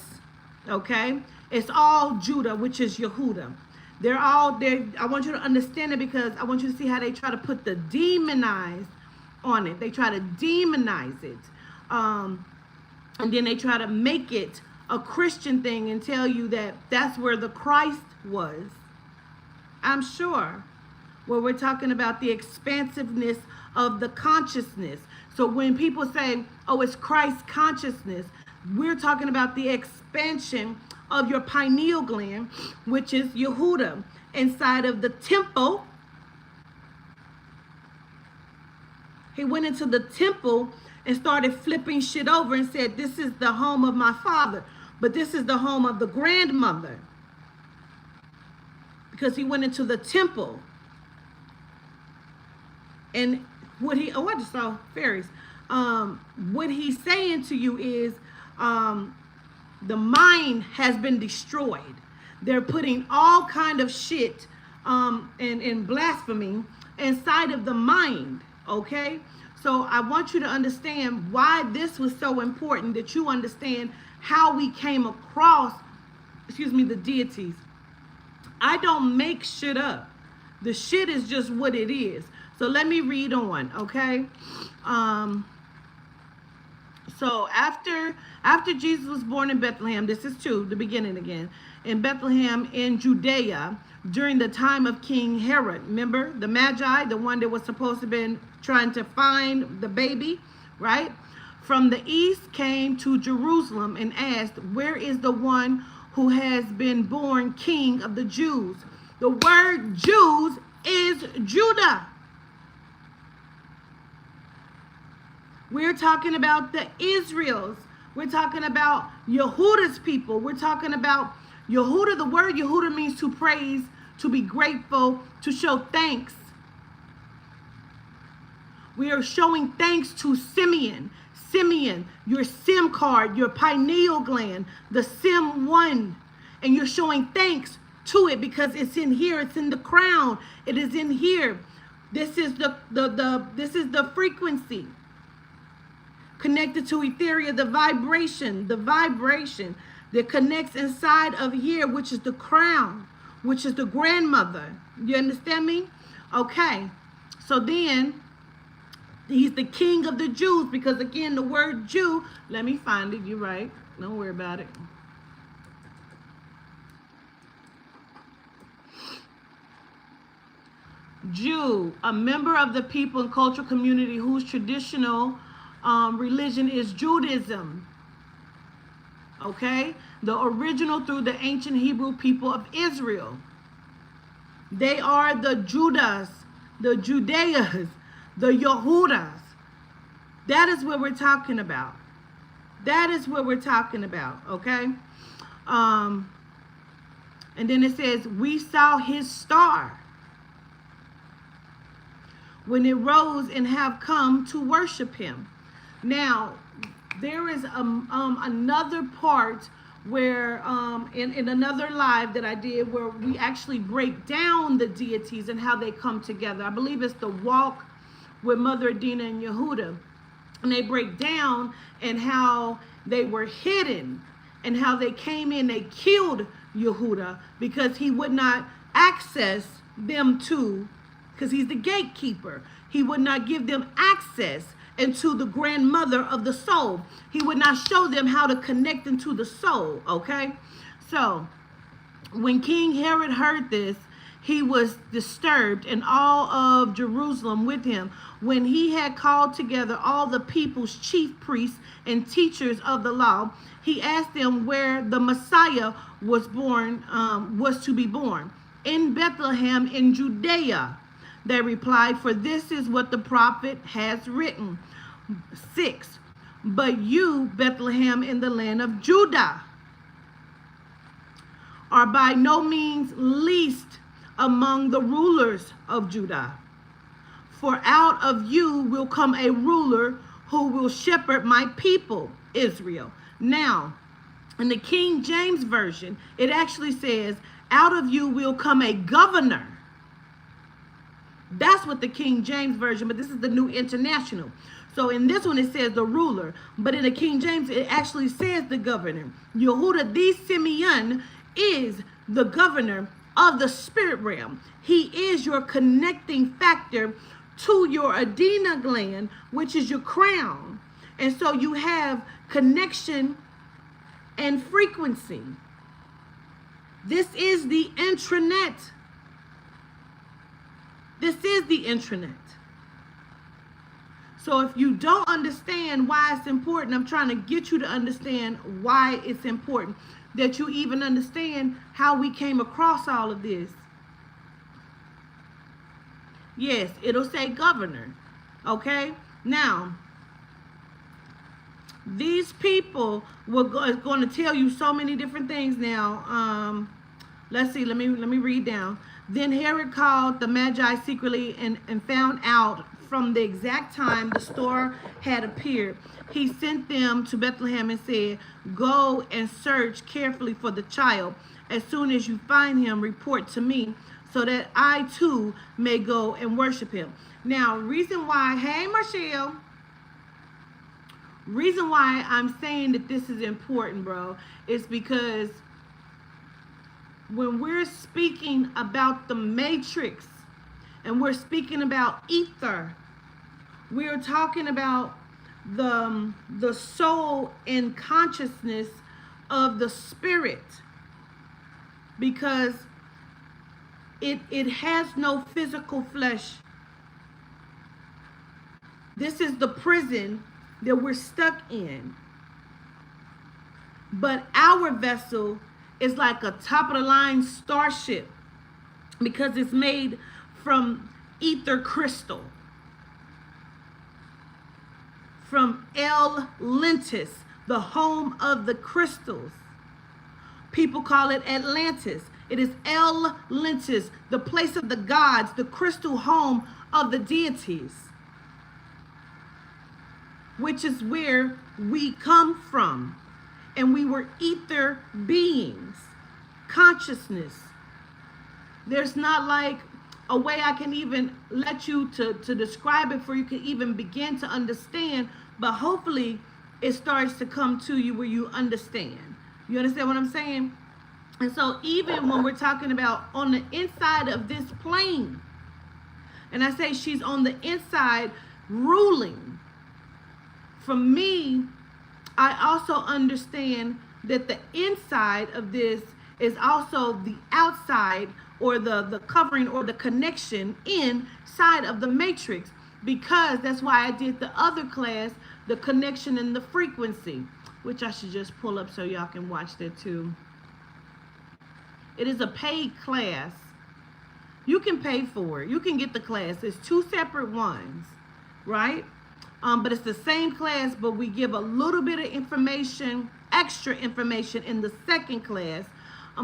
okay? It's all Judah, which is Yehuda. They're all there. I want you to understand it because I want you to see how they try to put the demonized on it. They try to demonize it. And then they try to make it a Christian thing and tell you that that's where the Christ was. I'm sure. Where we're talking about the expansiveness of the consciousness. So when people say, oh, it's Christ consciousness, we're talking about the expansion of your pineal gland, which is Yehuda, inside of the temple. He went into the temple and started flipping shit over and said, this is the home of my father, but this is the home of the grandmother. Because he went into the temple. And what he, oh, I just saw fairies. What he's saying to you is, the mind has been destroyed. They're putting all kind of shit and blasphemy inside of the mind, okay? So I want you to understand why this was so important, that you understand how we came across, the deities. I don't make shit up. The shit is just what it is. So let me read on, okay? So after Jesus was born in Bethlehem, this is the beginning again, in Bethlehem in Judea, during the time of King Herod. Remember the Magi, the one that was supposed to have been trying to find the baby, right? From the east came to Jerusalem and asked, where is the one who has been born King of the Jews? The word Jews is Judah. We're talking about the Israels. We're talking about Yehuda's people. We're talking about Yehuda. The word Yehuda means to praise, to be grateful, to show thanks. We are showing thanks to Simeon. Simeon, your SIM card, your pineal gland, the SIM 1. And you're showing thanks to it because it's in here. It's in the crown. It is in here. This is this is the frequency connected to Etheria, the vibration that connects inside of here, which is the crown, which is the grandmother. You understand me? Okay. So then he's the King of the Jews, because again, the word Jew, let me find it. You're right. Don't worry about it. Jew, a member of the people and cultural community whose traditional religion is Judaism. Okay? The original through the ancient Hebrew people of Israel. They are the Judas, the Judeas, the Yehudas. That is what we're talking about. That is what we're talking about. Okay? And then it says, we saw his star when it rose and have come to worship him. Now, there is another part where in another live that I did where we actually break down the deities and how they come together. I believe it's the walk with Mother Adina and Yehuda. And they break down and how they were hidden and how they came in, they killed Yehuda because he would not access them because he's the gatekeeper. He would not give them access into the grandmother of the soul. He would not show them how to connect into the soul, okay? So, when King Herod heard this, he was disturbed, and all of Jerusalem with him. When he had called together all the people's chief priests and teachers of the law, he asked them where the Messiah was to be born. In Bethlehem in Judea, they replied, for this is what the prophet has written. 6. But you, Bethlehem, in the land of Judah, are by no means least among the rulers of Judah. For out of you will come a ruler who will shepherd my people, Israel. Now, in the King James Version, it actually says, out of you will come a governor. That's what the King James Version, but this is the New International. So in this one, it says the ruler. But in the King James, it actually says the governor. Yehuda the Simeon is the governor of the spirit realm. He is your connecting factor to your Adina gland, which is your crown. And so you have connection and frequency. This is the intranet. This is the intranet. So if you don't understand why it's important, I'm trying to get you to understand why it's important, that you even understand how we came across all of this. Yes, it'll say governor. Okay? Now, these people are going to tell you so many different things now. Let's see. Let me read down. Then Herod called the Magi secretly and found out from the exact time the star had appeared. He sent them to Bethlehem and said, go and search carefully for the child. As soon as you find him, report to me so that I too may go and worship him. Now, reason why, hey Marshall, reason why I'm saying that this is important, bro, is because when we're speaking about the matrix and we're speaking about ether, we're talking about the soul and consciousness of the spirit, because it has no physical flesh. This is the prison that we're stuck in. But our vessel is like a top of the line starship because it's made from ether crystal, from Atlantis, the home of the crystals. People call it Atlantis. It is Atlantis, the place of the gods, the crystal home of the deities, which is where we come from. And we were ether beings, consciousness. There's not like a way I can even let you to describe it for you can even begin to understand, but hopefully it starts to come to you where you understand. You understand what I'm saying? And so even when we're talking about on the inside of this plane, and I say she's on the inside ruling, for me, I also understand that the inside of this is also the outside, or the covering or the connection inside of the matrix, because that's why I did the other class, the connection and the frequency, which I should just pull up so y'all can watch that too. It is a paid class. You can pay for it. You can get the class. It's 2 separate ones, right? But it's the same class, but we give a little bit of information, extra information in the second class,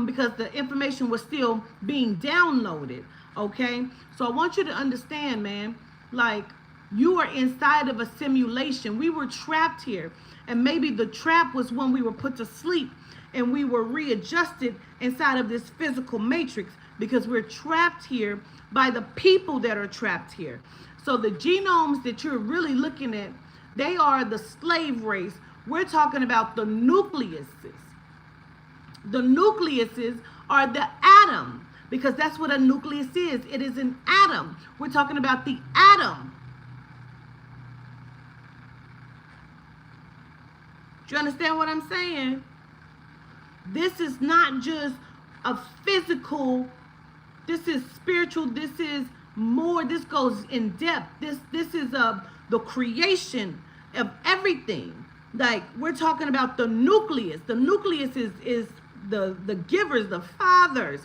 because the information was still being downloaded, okay? So I want you to understand, man, like you are inside of a simulation. We were trapped here, and maybe the trap was when we were put to sleep and we were readjusted inside of this physical matrix, because we're trapped here by the people that are trapped here. So the genomes that you're really looking at, they are the slave race. We're talking about the nucleuses. The nucleuses are the atom, because that's what a nucleus is. It is an atom. We're talking about the atom. Do you understand what I'm saying? This is not just a physical, this is spiritual, this is more, this goes in depth. This is the creation of everything. Like we're talking about the nucleus. The nucleus is the givers, the fathers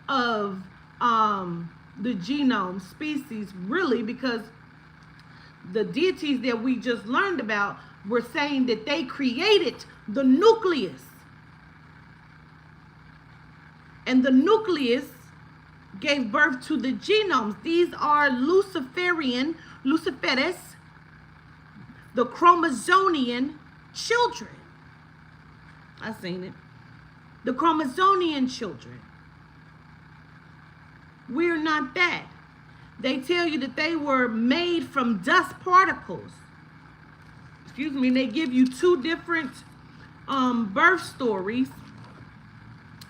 of the genome species, really, because the deities that we just learned about were saying that they created the nucleus. And the nucleus gave birth to the genomes. These are Luciferes, the chromosonian children. I seen it. The chromosonian children. We're not that. They tell you that they were made from dust particles. Excuse me. They give you 2 different birth stories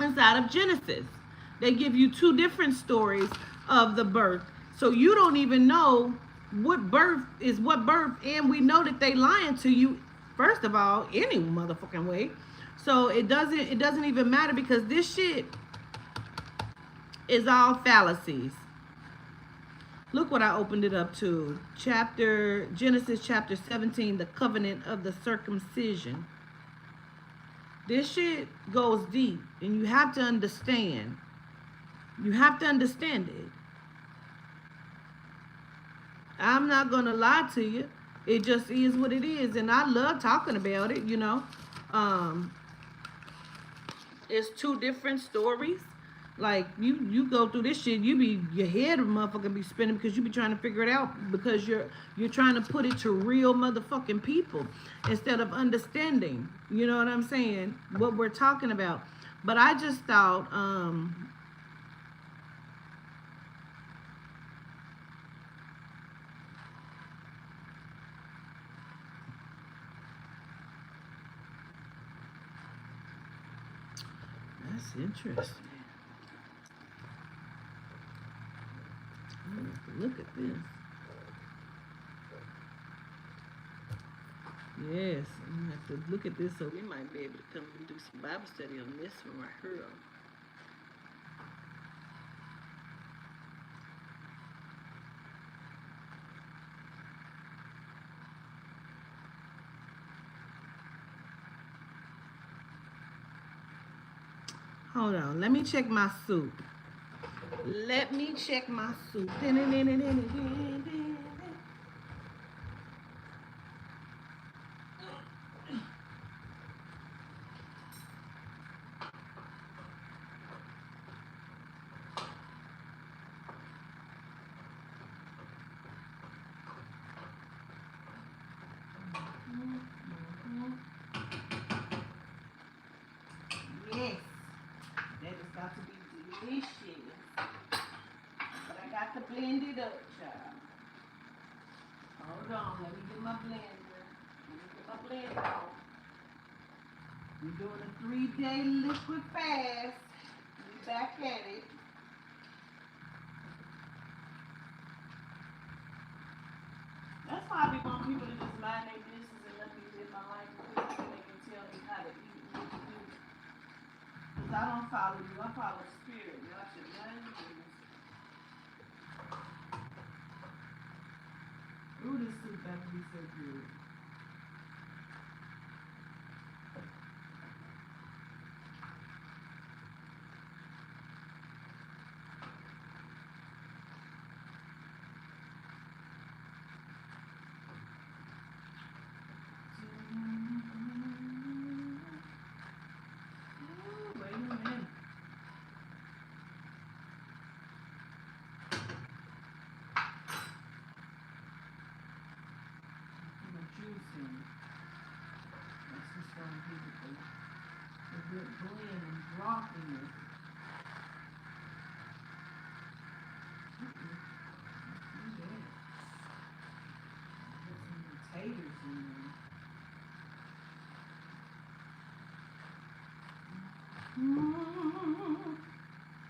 inside of Genesis. They give you 2 different stories of the birth. So you don't even know what birth is what birth, and we know that they lying to you, first of all, any motherfucking way. So it doesn't even matter, because this shit is all fallacies. Look what I opened it up to. Genesis chapter 17, the covenant of the circumcision. This shit goes deep, and you have to understand. You have to understand it. I'm not going to lie to you. It just is what it is, and I love talking about it, you know. It's 2 different stories. Like, you go through this shit, your head motherfucking be spinning, because you be trying to figure it out, because you're trying to put it to real motherfucking people instead of understanding, you know what I'm saying, what we're talking about. But I just thought That's interesting. I have to look at this. Yes, I'm gonna have to look at this so we might be able to come and do some Bible study on this one right here. Hold on, let me check my soup. Let me check my soup. Yes, that has got to be delicious. But I got to blend it up, child. Hold on, let me get my blender. Let me get my blender on. We're doing a 3-day liquid fast. We back at it. That's why I be want people to just mind their business and let me live my life with so they can tell me how to eat and what to do. Because I don't follow you, I follow spirit. Y'all should mind your business. Ooh, this soup got to be so good. Ooh, wait a minute. Put my juice in. That's just gonna give it a good blend and drop in it. Put some potatoes in there.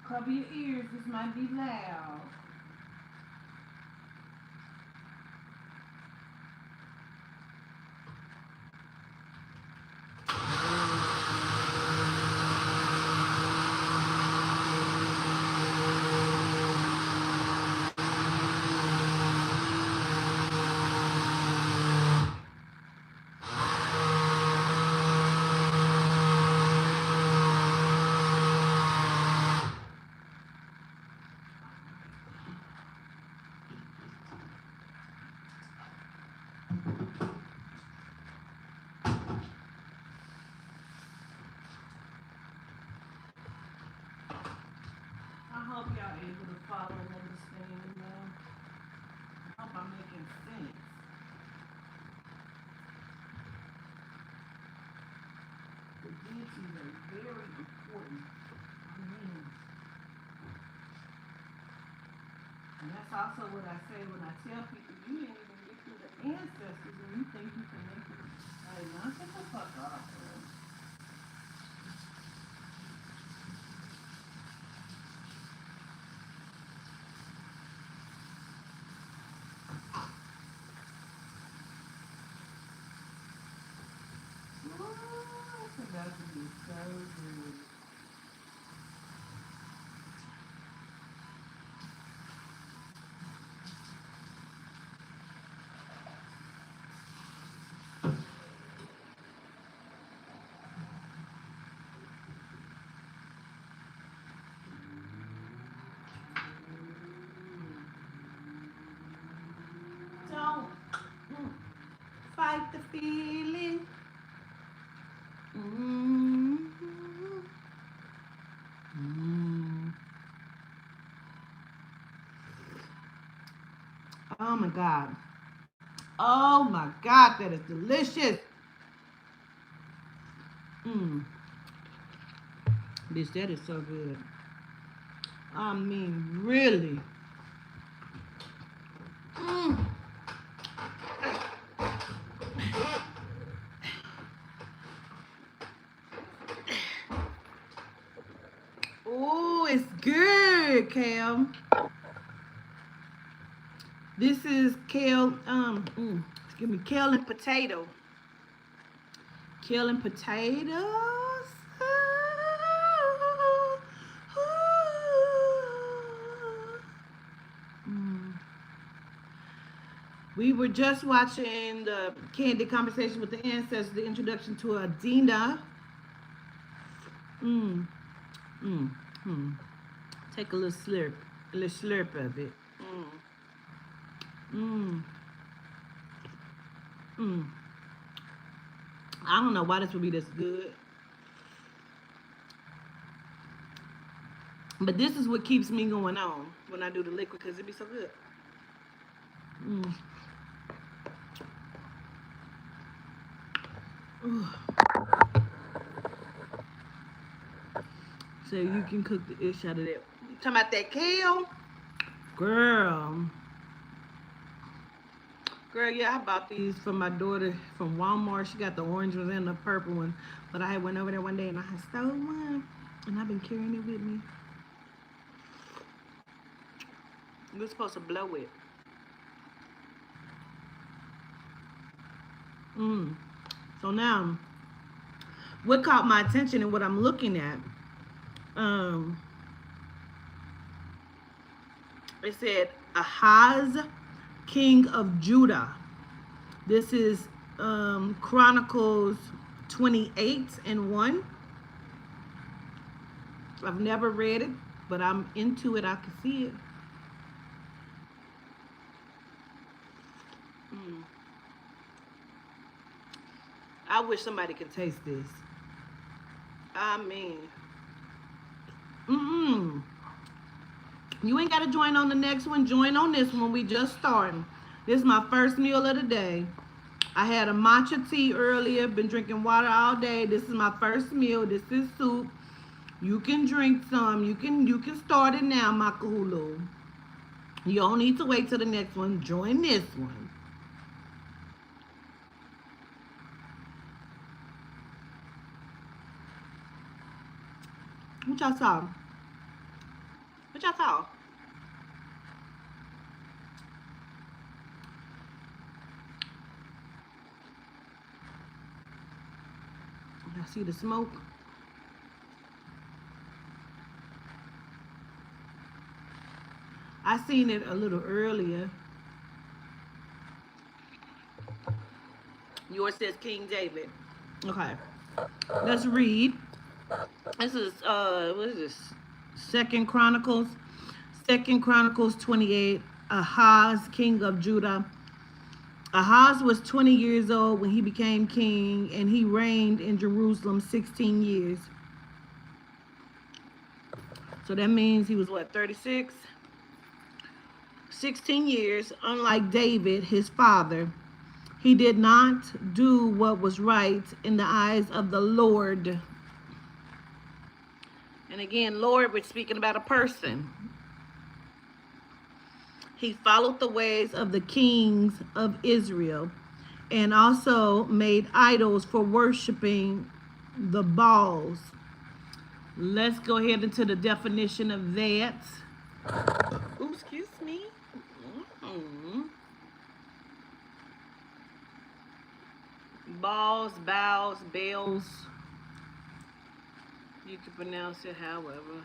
Cover your ears, this might be loud. I hope y'all able to follow and understand. I hope I'm making sense. The deities are very important. And that's also what I say when I tell people you didn't even get through the ancestors and you think you can make it. Like, not get the fuck off, bro. Ooh, it's about to be so good. Don't fight the feeling. Oh my God. Oh my God, that is delicious. Bitch, that is so good. I mean, really. good, Cal. This is kale, excuse me, kale and potato. Kale and potatoes. Mm. We were just watching the Candid Conversation with the Ancestors, the introduction to Adina. Mm. Mm. Mm. Take a little slurp of it. Mm. Mm. I don't know why this would be this good. But this is what keeps me going on when I do the liquid because it be so good. Mm. So you can cook the ish out of that. Talking about that kale? Girl, yeah, I bought these for my daughter from Walmart. She got the orange ones and the purple one. But I went over there one day and I had stole one. And I've been carrying it with me. You're supposed to blow it. So now, what caught my attention and what I'm looking at, it said Ahaz, king of Judah. This is Chronicles 28:1. I've never read it, but I'm into it. I can see it. I wish somebody could taste this. I mean, you ain't got to join on the next one. Join on this one. We just starting. This is my first meal of the day. I had a matcha tea earlier. Been drinking water all day. This is my first meal. This is soup. You can drink some. You can start it now, Makahulu. You don't need to wait till the next one. Join this one. What y'all saw? What y'all saw? Y'all see the smoke? I seen it a little earlier. Yours says King David. Okay. Let's read. This is what is this? Second Chronicles 28. Ahaz, king of Judah. Ahaz was 20 years old when he became king, and he reigned in Jerusalem 16 years. So that means he was what, 36? 16 years. Unlike David, his father, he did not do what was right in the eyes of the Lord. And again, Lord, we're speaking about a person. He followed the ways of the kings of Israel and also made idols for worshiping the Baals. Let's go ahead into the definition of that. Ooh, excuse me. Baals, Baals. You can pronounce it however.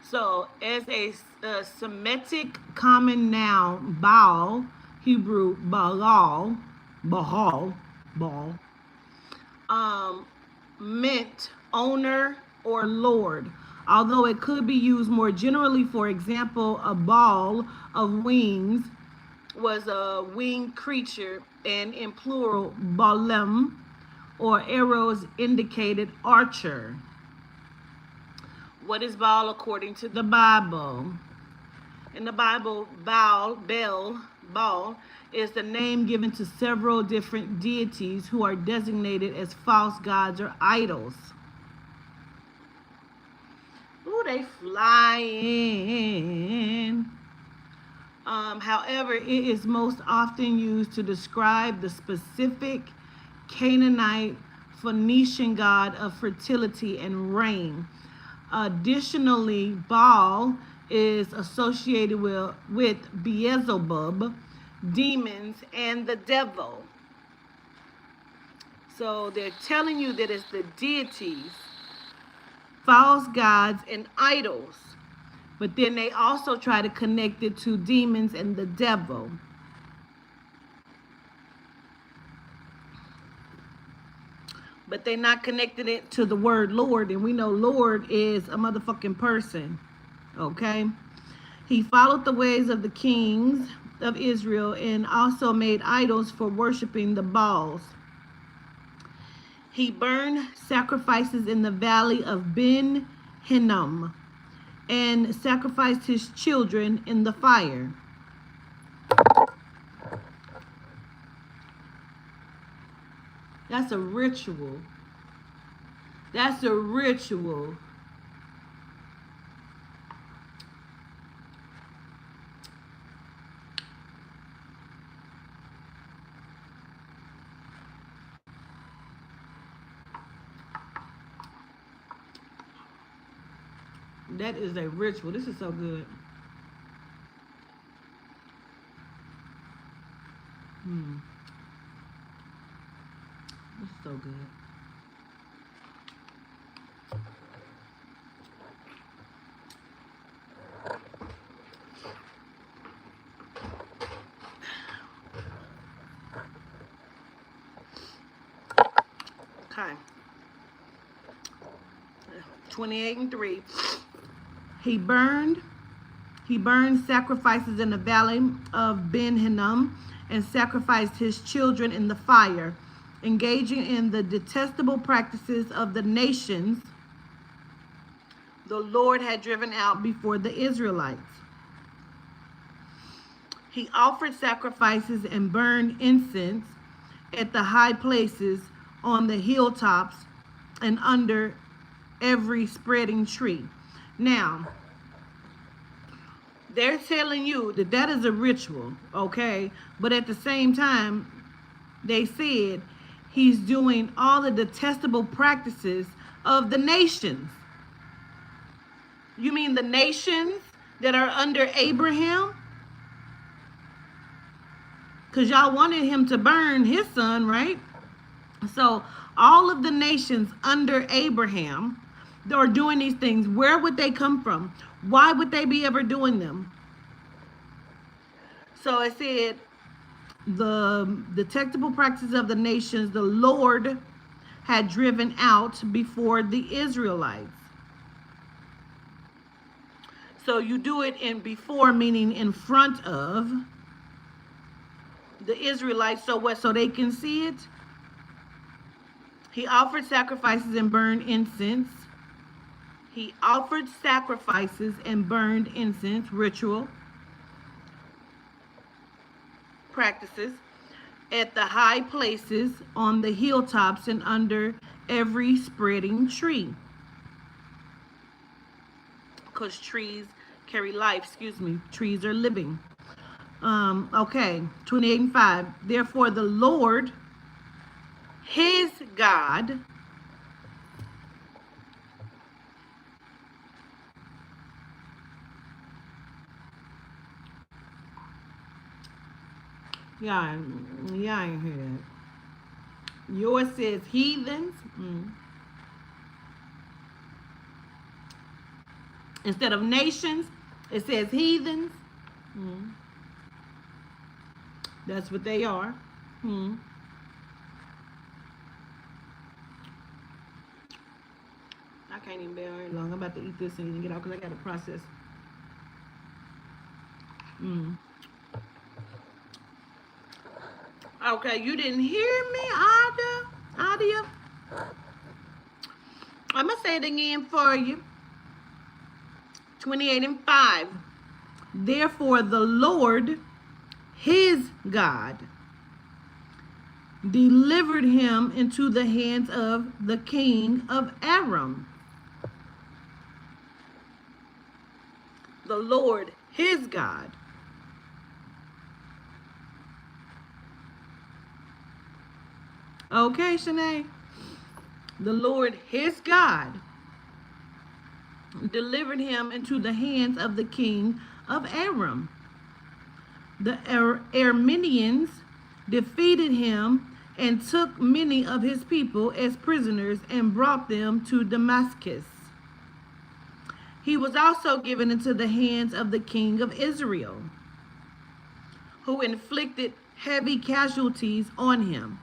So, as a Semitic common noun, Baal, Hebrew Baal, meant owner or lord. Although it could be used more generally, for example, a ball of wings was a winged creature, and in plural, balem, or arrows indicated archer. What is Baal according to the Bible? In the Bible, Baal is the name given to several different deities who are designated as false gods or idols. Ooh, they flying. However, it is most often used to describe the specific Canaanite, Phoenician god of fertility and rain. Additionally, Baal is associated with Beelzebub, demons, and the devil. So they're telling you that it's the deities, false gods, and idols. But then they also try to connect it to demons and the devil. But they're not connecting it to the word Lord. And we know Lord is a motherfucking person. Okay? He followed the ways of the kings of Israel and also made idols for worshiping the Baals. He burned sacrifices in the valley of Ben Hinnom and sacrificed his children in the fire. That's a ritual. That's a ritual. That is a ritual. This is so good. This is so good. Okay. 28:3. He burned sacrifices in the valley of Ben Hinnom and sacrificed his children in the fire, engaging in the detestable practices of the nations the Lord had driven out before the Israelites. He offered sacrifices and burned incense at the high places on the hilltops and under every spreading tree. Now, they're telling you that that is a ritual, okay? But at the same time, they said he's doing all the detestable practices of the nations. You mean the nations that are under Abraham? Because y'all wanted him to burn his son, right? So all of the nations under Abraham that are doing these things, where would they come from? Why would they be ever doing them? So it said the detestable practices of the nations the Lord had driven out before the Israelites. So you do it in before, meaning in front of the Israelites. So what? So they can see it. He offered sacrifices and burned incense. He offered sacrifices and burned incense, ritual practices, at the high places, on the hilltops, and under every spreading tree. Because trees carry life, trees are living. Okay, 28:5. Therefore the Lord, his God, yeah, I ain't hear that. Yours says heathens. Instead of nations, it says heathens. That's what they are. I can't even bear very long. I'm about to eat this and get out because I got to process. Okay, you didn't hear me, Adia? I'm going to say it again for you. 28:5. Therefore the Lord, his God, delivered him into the hands of the king of Aram. The Lord, his God. Okay, Shanae? The Lord, his God, delivered him into the hands of the king of Aram. The Arameans defeated him and took many of his people as prisoners and brought them to Damascus. He was also given into the hands of the king of Israel, who inflicted heavy casualties on him.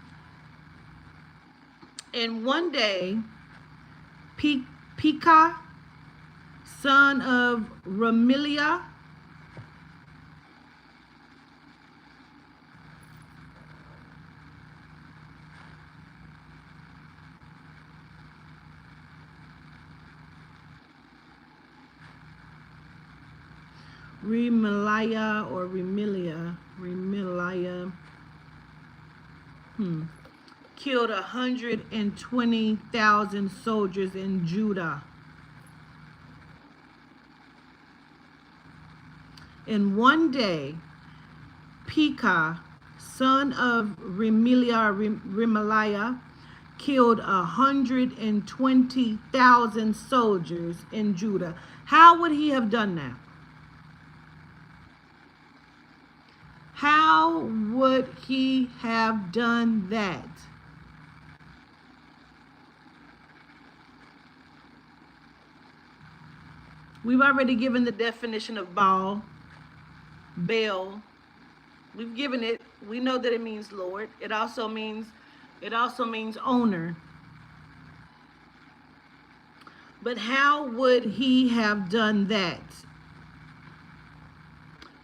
And one day, Pekah, son of Remaliah, killed 120,000 soldiers in Judah. In one day, Pekah, son of Remaliah, killed 120,000 soldiers in Judah. How would he have done that? How would he have done that? We've already given the definition of Baal. We've given it. We know that it means Lord. It also means owner. But how would he have done that?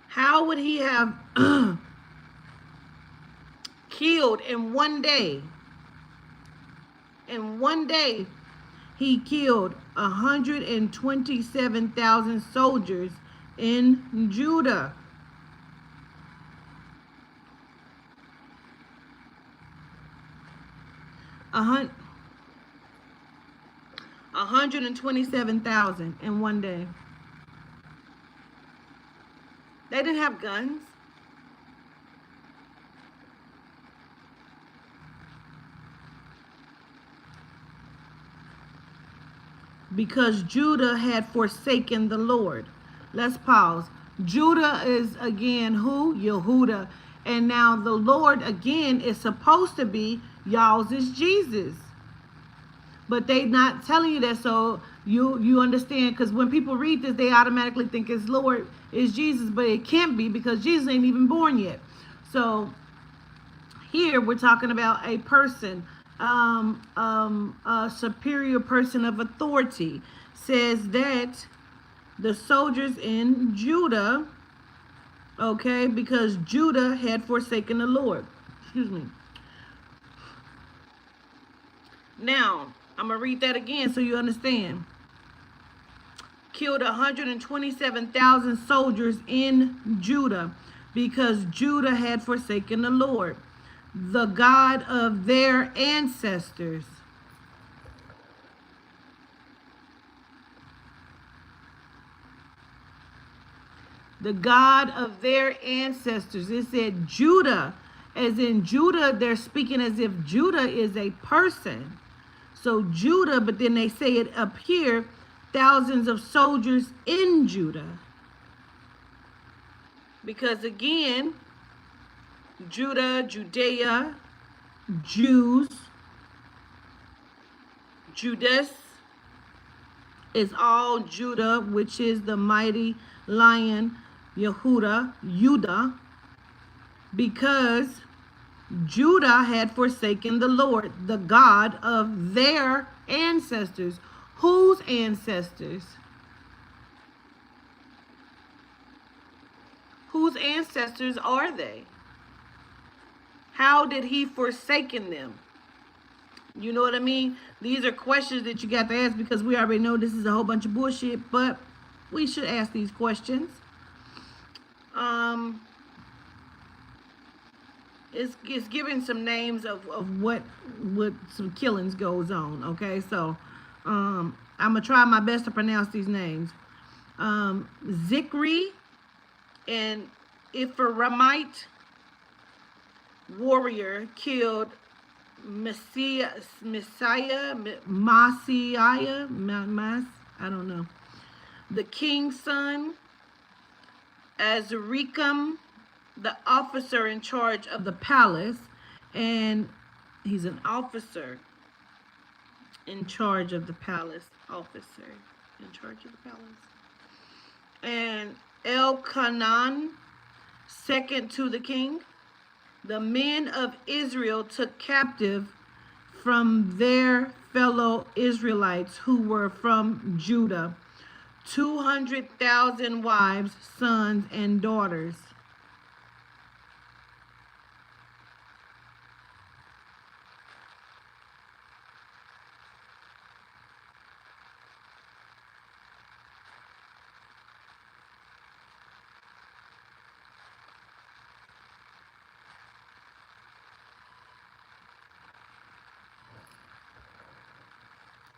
How would he have killed in one day? In one day, he killed 127,000 soldiers in Judah. A 127,000 in one day. They didn't have guns. Because Judah had forsaken the Lord. Let's pause. Judah is again who? Yehuda. And now the Lord again is supposed to be y'all's is Jesus. But they not telling you that, so you understand, because when people read this, they automatically think it's Lord is Jesus, but it can't be because Jesus ain't even born yet. So here we're talking about a person, a superior person of authority, says that the soldiers in Judah, okay, because Judah had forsaken the Lord. Excuse me. Now, I'm going to read that again so you understand. Killed 127,000 soldiers in Judah because Judah had forsaken the Lord, the God of their ancestors. The God of their ancestors. It said Judah, as in Judah, they're speaking as if Judah is a person. So Judah, but then they say it up here, thousands of soldiers in Judah. Because again, Judah, Judea, Jews, Judas is all Judah, which is the mighty lion, Judah, because Judah had forsaken the Lord, the God of their ancestors. Whose ancestors? Whose ancestors are they? How did he forsaken them? You know what I mean? These are questions that you got to ask because we already know this is a whole bunch of bullshit, but we should ask these questions. It's giving some names of what some killings goes on, okay? So I'm gonna try my best to pronounce these names. Zikri and Ephraimite warrior killed I don't know. The king's son, Azrikam, the officer in charge of the palace, and he's an officer in charge of the palace. Officer in charge of the palace. And Elkanan, second to the king. The men of Israel took captive from their fellow Israelites who were from Judah 200,000 wives, sons, and daughters.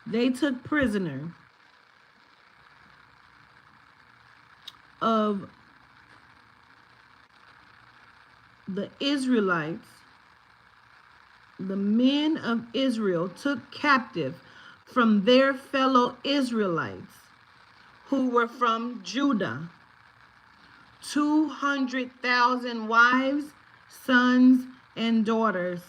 They took prisoner of the Israelites. The men of Israel took captive from their fellow Israelites who were from Judah 200,000 wives, sons, and daughters.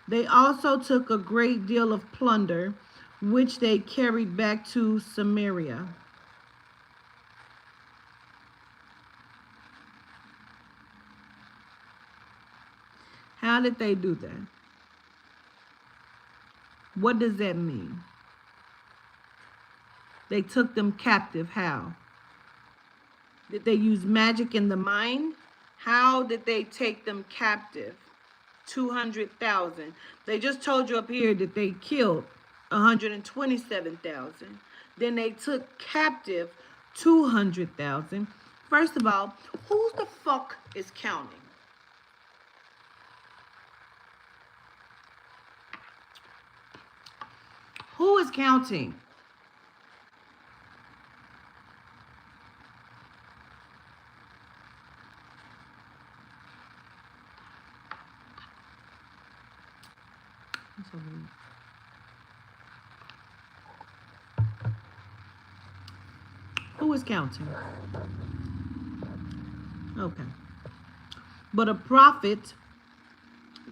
They also took a great deal of plunder, which they carried back to Samaria. How did they do that? What does that mean? They took them captive. How? Did they use magic in the mind? How did they take them captive? 200,000. They just told you up here that they killed 127,000. Then they took captive 200,000. First of all, who the fuck is counting? Who is counting? Who is counting? Okay. But a prophet,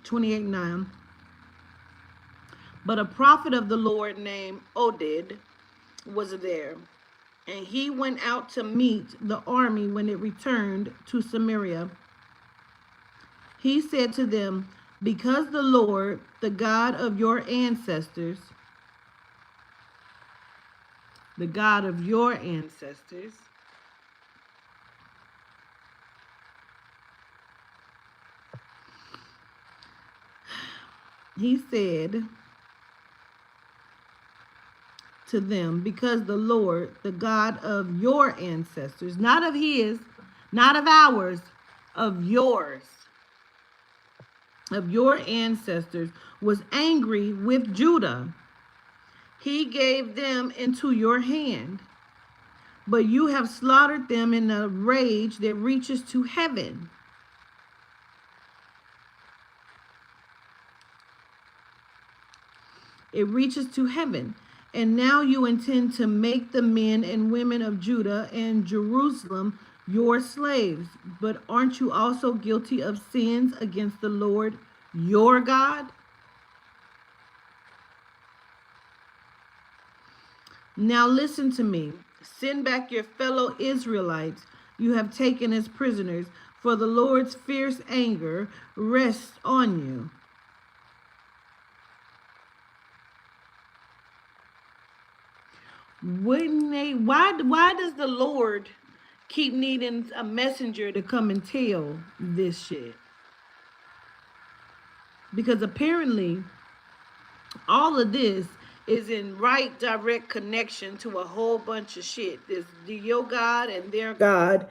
28:9. But a prophet of the Lord named Oded was there, and he went out to meet the army when it returned to Samaria. He said to them, because the Lord, the God of your ancestors, he said to them, because the Lord, the God of your ancestors, not of his, not of ours, of yours, of your ancestors, was angry with Judah. He gave them into your hand, but you have slaughtered them in a rage that reaches to heaven. It reaches to heaven. And now you intend to make the men and women of Judah and Jerusalem your slaves. But aren't you also guilty of sins against the Lord your God? Now listen to me. Send back your fellow Israelites you have taken as prisoners, for the Lord's fierce anger rests on you. Why does the Lord keep needing a messenger to come and tell this shit? Because apparently all of this is in right direct connection to a whole bunch of shit. Your God and their God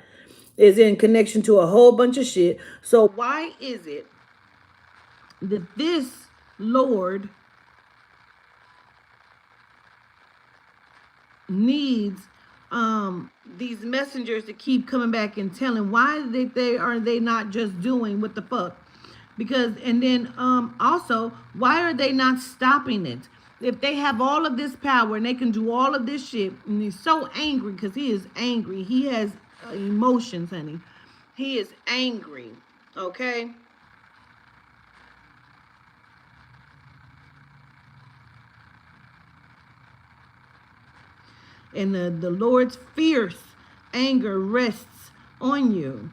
is in connection to a whole bunch of shit. So why is it that this Lord needs these messengers to keep coming back and telling? Why are they not just doing what the fuck Because, and then also, why are they not stopping it? If they have all of this power and they can do all of this shit, and he's so angry because he is angry. He has emotions, honey. He is angry. Okay? And the Lord's fierce anger rests on you.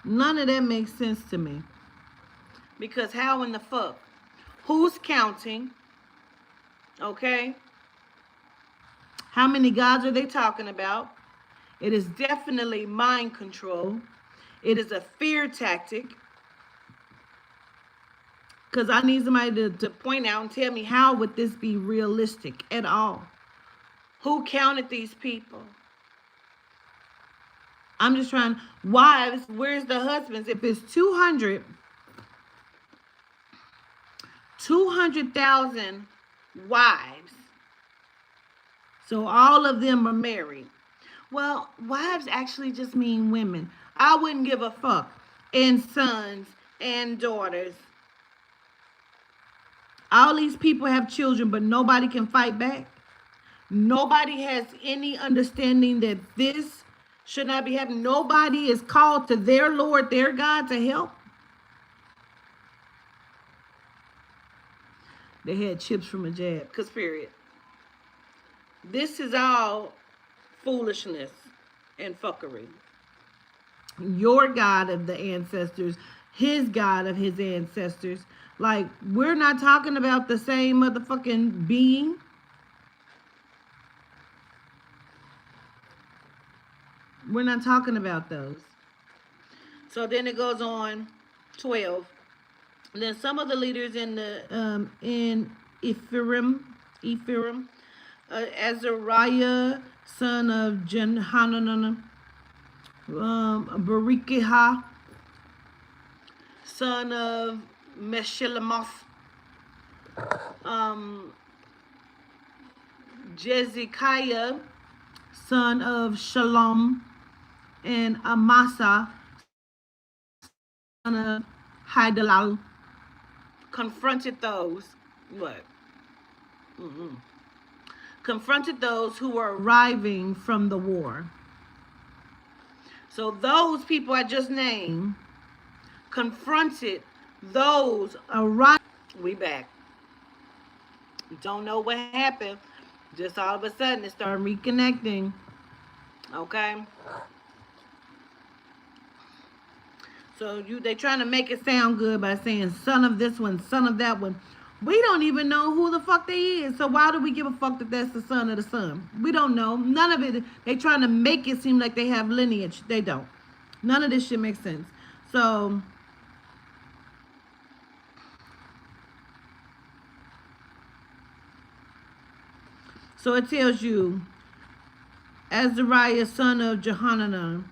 None of that makes sense to me. Because how in the fuck? Who's counting? Okay? How many gods are they talking about? It is definitely mind control. It is a fear tactic. Because I need somebody to point out and tell me, how would this be realistic at all? Who counted these people? I'm just trying. Wives, where's the husbands? If it's 200,000 wives, so all of them are married. Well, wives actually just mean women. I wouldn't give a fuck. And sons and daughters. All these people have children, but nobody can fight back. Nobody has any understanding that this should not be happening. Nobody is called to their Lord, their God, to help. They had chips from a jab. Because period. This is all foolishness and fuckery. Your God of the ancestors, his God of his ancestors. Like, we're not talking about the same motherfucking being. We're not talking about those. So then it goes on, 12. And then some of the leaders in Ephraim, Azariah, son of Jenhanan, Barikah, son of Meshillemoth, Jezekiah, son of Shalom, and Amasa, son of Hidalal, confronted those, what? Confronted those who were arriving from the war. So those people I just named confronted those arriving. We back. Don't know what happened. Just all of a sudden it started reconnecting. Okay? So they trying to make it sound good by saying son of this one, son of that one. We don't even know who the fuck they is. So why do we give a fuck that that's the son of the son? We don't know. None of it. They trying to make it seem like they have lineage. They don't. None of this shit makes sense. So it tells you, Azariah, son of Jehanan,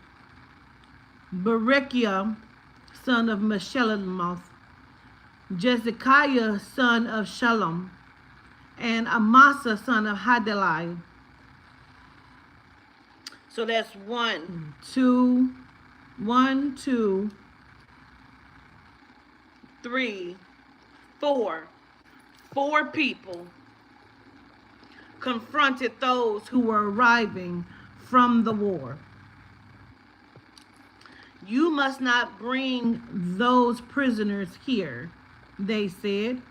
Berechiah, son of Meshillemoth, Jezekiah, son of Shalom, and Amasa, son of Hadalai. So that's 1, 2, 3, 4. 4 people confronted those who were arriving from the war. You must not bring those prisoners here, they said,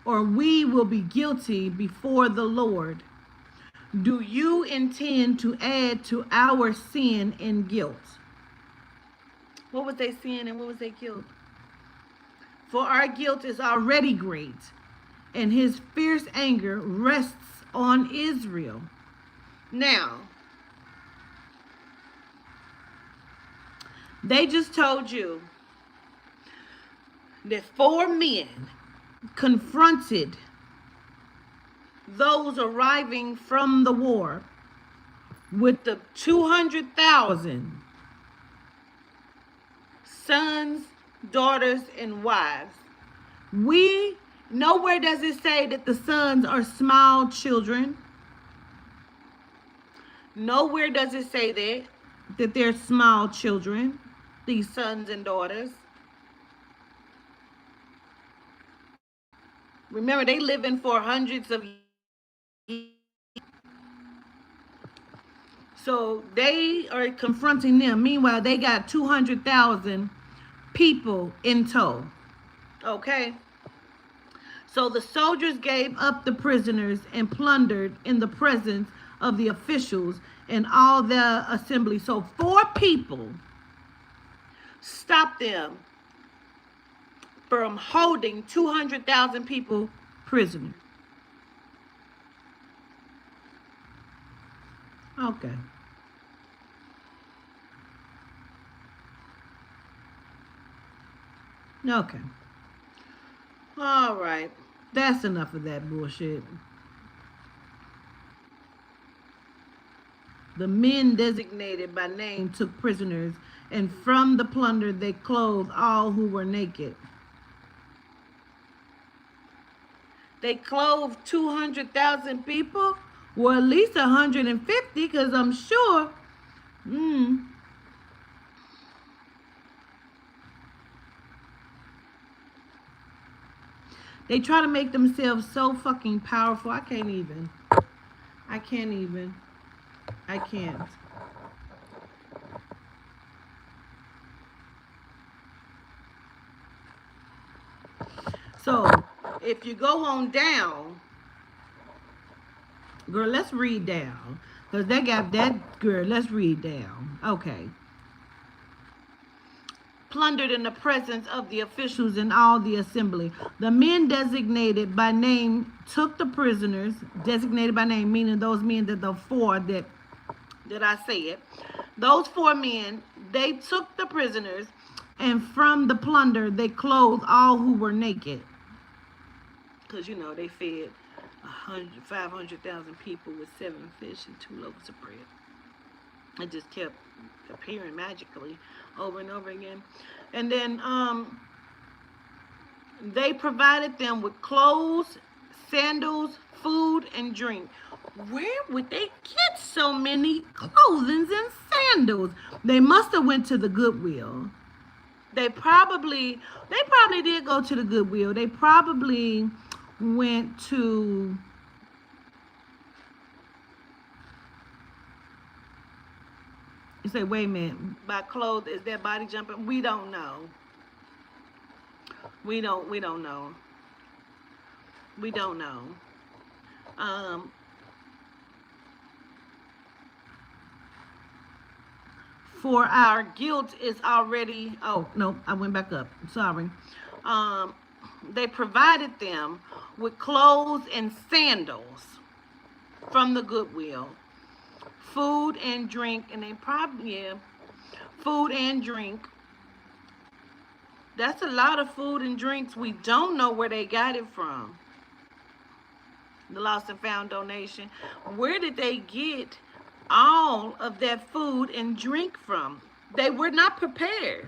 or we will be guilty before the Lord. Do you intend to add to our sin and guilt? What was their sin and what was their guilt? For our guilt is already great, and his fierce anger rests on Israel. Now, they just told you that 4 men confronted those arriving from the war with the 200,000 sons, daughters, and wives. Nowhere does it say that the sons are small children. Nowhere does it say that they're small children, these sons and daughters. Remember, they living for hundreds of years. So they are confronting them. Meanwhile, they got 200,000 people in tow. Okay? So the soldiers gave up the prisoners and plundered in the presence of the officials and all the assembly. So 4 people stopped them from holding 200,000 people prisoner. Okay. Okay. All right. That's enough of that bullshit. The men designated by name took prisoners, and from the plunder they clothed all who were naked. They clothed 200,000 people? Well, at least 150, because I'm sure. They try to make themselves so fucking powerful. I can't even. I can't even. I can't. So, if you go on down, girl, let's read down. Because they got that, girl, let's read down. Okay. Plundered in the presence of the officials and all the assembly. The men designated by name took the prisoners, designated by name, meaning those men, that the 4 that I said. Those 4 men, they took the prisoners, and from the plunder they clothed all who were naked. Because, you know, they fed 500,000 people with 7 fish and 2 loaves of bread. It just kept appearing magically over and over again. And then they provided them with clothes, sandals, food, and drink. Where would they get so many clothing and sandals? They must have went to the Goodwill. They probably did go to the Goodwill. They probably went to You say, wait a minute, by clothes, is that body jumping? We don't know. We don't know. We don't know. For our guilt is already, oh, no, I went back up. Sorry. They provided them with clothes and sandals from the Goodwill. Food and drink, and they probably, food and drink. That's a lot of food and drinks. We don't know where they got it from. The Lost and Found donation. Where did they get all of that food and drink from? They were not prepared.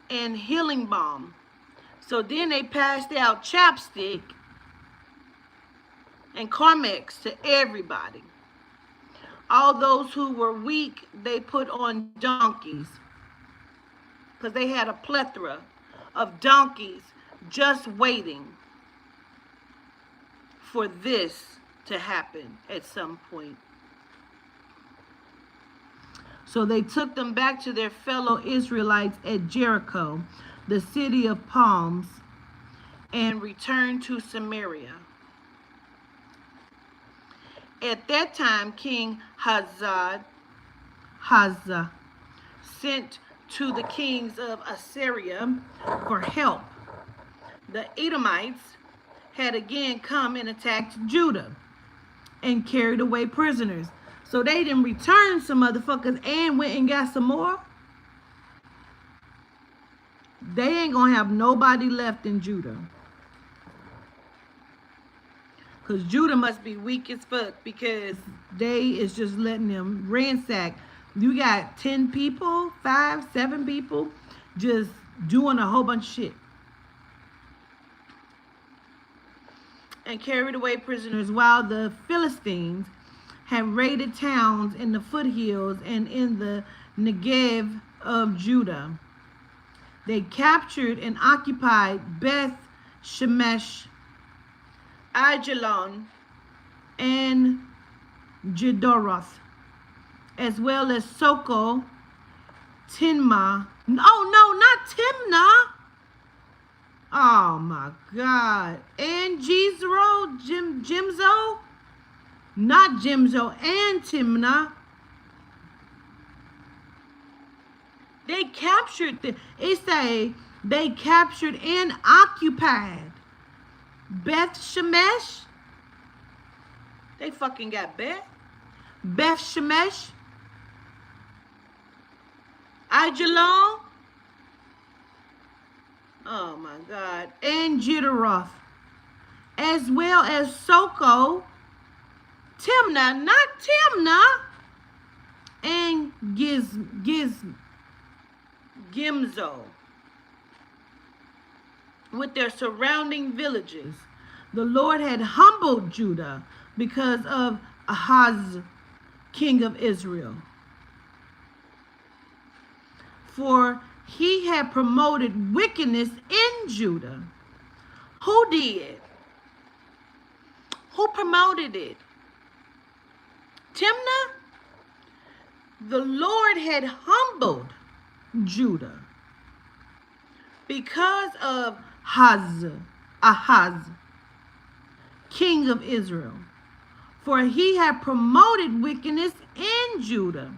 And healing balm. So then they passed out chapstick and Carmex to everybody. All those who were weak, they put on donkeys. Because they had a plethora of donkeys just waiting for this to happen at some point. So they took them back to their fellow Israelites at Jericho, the city of palms, and returned to Samaria. At that time, King Hazad sent to the kings of Assyria for help. The Edomites had again come and attacked Judah and carried away prisoners. So they didn't return some motherfuckers and went and got some more. They ain't gonna have nobody left in Judah. Because Judah must be weak as fuck, because they is just letting them ransack. You got 10 people, 5, 7 people, just doing a whole bunch of shit. And carried away prisoners, while the Philistines had raided towns in the foothills and in the Negev of Judah. They captured and occupied Beth Shemesh, Aijalon, and Gedoroth, as well as Soko, Tinma. Oh no, not Timnah. Oh my God. And Jezreel, Jimzo, not Jimzo, and Timnah. They captured they captured and occupied Beth Shemesh. They fucking got Beth Shemesh, Aijalon. Oh my God. And Gedoroth, as well as Soko, Timnah, not Timnah, and Gimzo, with their surrounding villages. The Lord had humbled Judah because of Ahaz, king of Israel. For he had promoted wickedness in Judah. Who did? Who promoted it? Timnah? The Lord had humbled Judah because of Ahaz, king of Israel. For he had promoted wickedness in Judah.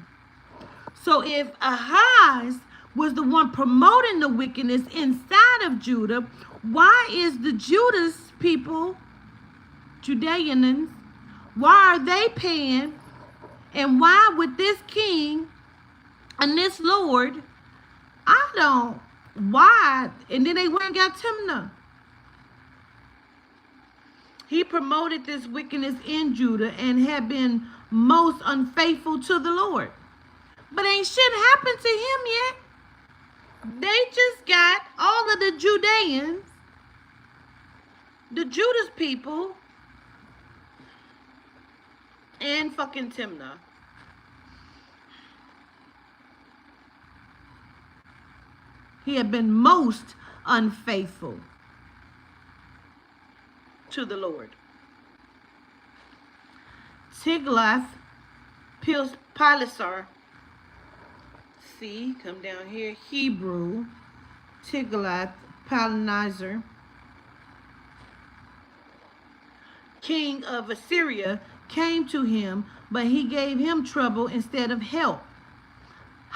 So if Ahaz was the one promoting the wickedness inside of Judah, why is the Judah's people, Judeans, why are they paying? And why would this king and this Lord, why? And then they went and got Timnah. He promoted this wickedness in Judah and had been most unfaithful to the Lord. But ain't shit happened to him yet. They just got all of the Judeans, the Judah's people, and fucking Timnah. He had been most unfaithful to the Lord. Tiglath-Pileser, see, come down here, Hebrew, Tiglath-Pileser, king of Assyria, came to him, but he gave him trouble instead of help.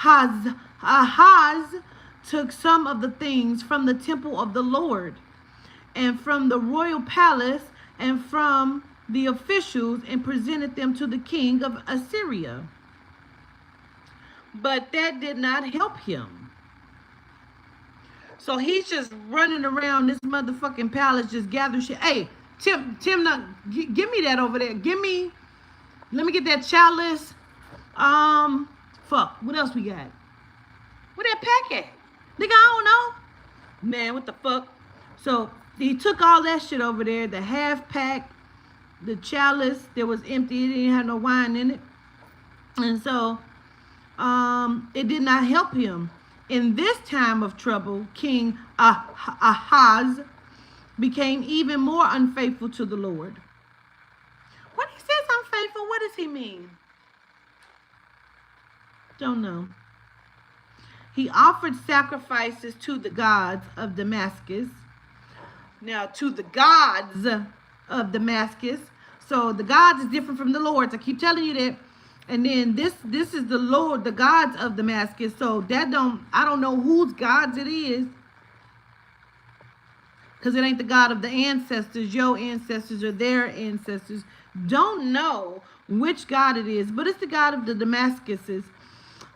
Ahaz took some of the things from the temple of the Lord and from the royal palace and from the officials and presented them to the king of Assyria. But that did not help him. So he's just running around this motherfucking palace, just gathering shit. Hey, Timnah, give me that over there. Let me get that chalice. Fuck, what else we got? Where that pack at? Nigga, I don't know. Man, what the fuck? So he took all that shit over there, the half pack, the chalice that was empty, it didn't have no wine in it. And so it did not help him. In this time of trouble, King Ahaz became even more unfaithful to the Lord. When he says unfaithful, what does he mean? Don't know. He offered sacrifices to the gods of Damascus. Now, to the gods of Damascus. So the gods is different from the Lord's. I keep telling you that. And then this is the Lord, the gods of Damascus. So I don't know whose gods it is. Because it ain't the God of the ancestors, your ancestors or their ancestors. Don't know which God it is. But it's the God of the Damascuses,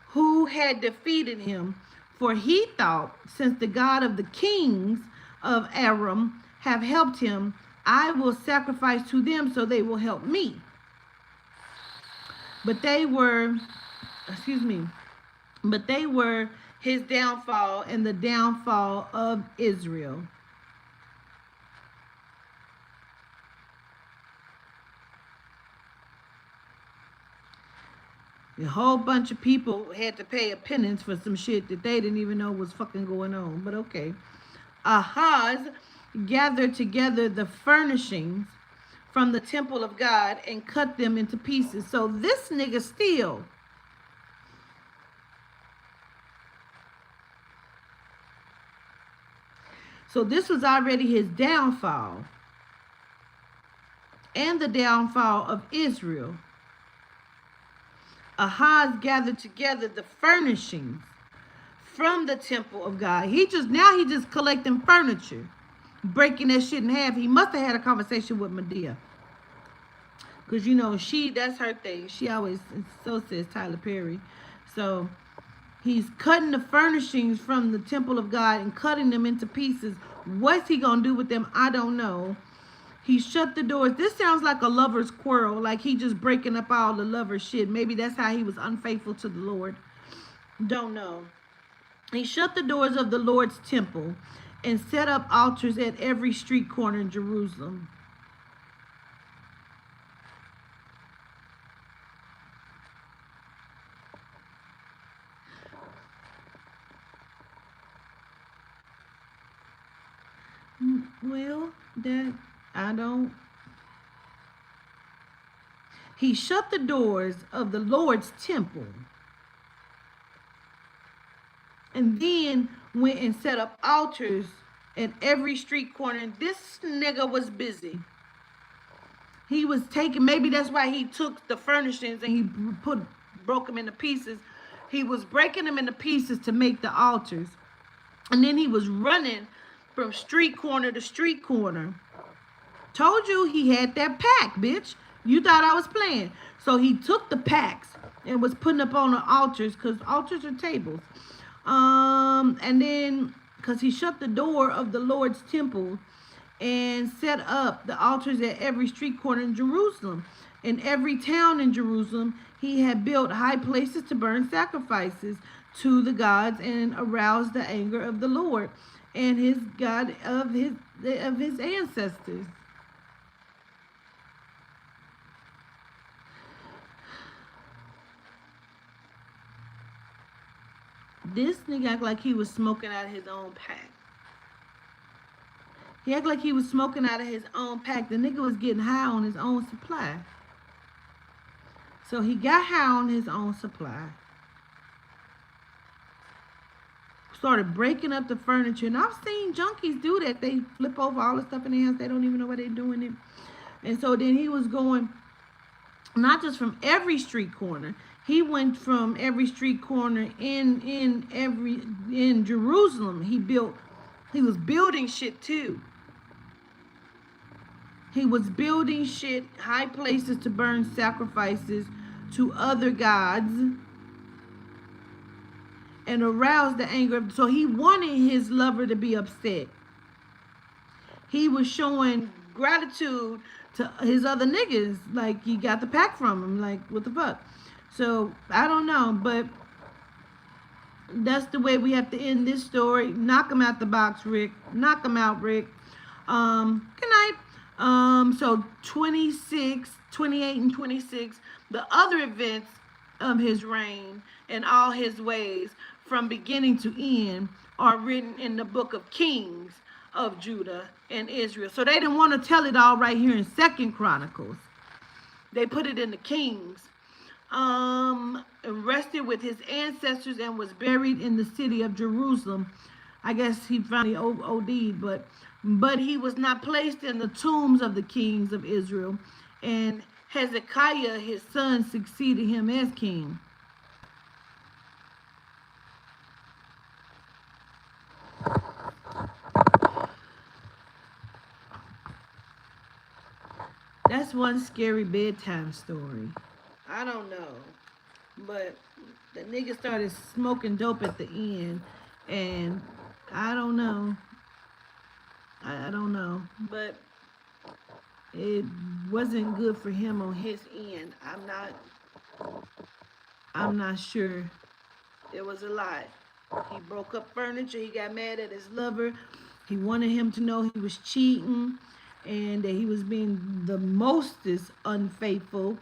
who had defeated him. For he thought, since the God of the kings of Aram have helped him, I will sacrifice to them so they will help me. But they were his downfall and the downfall of Israel. A whole bunch of people had to pay a penance for some shit that they didn't even know was fucking going on. But okay. Ahaz gathered together the furnishings from the temple of God and cut them into pieces. So this nigga still. So this was already his downfall and the downfall of Israel. Ahaz gathered together the furnishings from the temple of God. He just collecting furniture, breaking that shit in half. He must have had a conversation with Medea. Because, you know, that's her thing. She always, so says Tyler Perry. So he's cutting the furnishings from the temple of God and cutting them into pieces. What's he going to do with them? I don't know. He shut the doors. This sounds like a lover's quarrel. Like he just breaking up all the lover shit. Maybe that's how he was unfaithful to the Lord. Don't know. He shut the doors of the Lord's temple and set up altars at every street corner in Jerusalem. Well, He shut the doors of the Lord's temple and then went and set up altars at every street corner. This nigga was busy. He was taking, maybe that's why he took the furnishings and he broke them into pieces. He was breaking them into pieces to make the altars. And then he was running from street corner to street corner. Told you he had that pack, bitch. You thought I was playing. So he took the packs and was putting up on the altars, because altars are tables. And then, because he shut the door of the Lord's temple and set up the altars at every street corner in Jerusalem. In every town in Jerusalem, he had built high places to burn sacrifices to the gods and arouse the anger of the Lord and his God of his ancestors. This nigga act like he was smoking out of his own pack. He act like he was smoking out of his own pack. The nigga was getting high on his own supply. So he got high on his own supply. Started breaking up the furniture. And I've seen junkies do that. They flip over all the stuff in their house. They don't even know why they're doing it. And so then he was going, not just from every street corner. He went from every street corner in Jerusalem. He was building shit too. He was building shit, high places to burn sacrifices to other gods and arouse the anger of. So he wanted his lover to be upset. He was showing gratitude to his other niggas, like he got the pack from him. Like, what the fuck? So I don't know, but that's the way we have to end this story. Knock him out the box, Rick. Knock him out, Rick. Good night. So 26, 28, and 26, the other events of his reign and all his ways from beginning to end are written in the book of Kings of Judah and Israel. So they didn't want to tell it all right here in 2nd Chronicles. They put it in the Kings. Rested with his ancestors and was buried in the city of Jerusalem. I guess he finally OD'd, but he was not placed in the tombs of the kings of Israel. And Hezekiah, his son, succeeded him as king. That's one scary bedtime story. I don't know, but the nigga started smoking dope at the end, and I don't know. I don't know, but it wasn't good for him on his end. I'm not sure. It was a lot. He broke up furniture. He got mad at his lover. He wanted him to know he was cheating and that he was being the mostest unfaithful.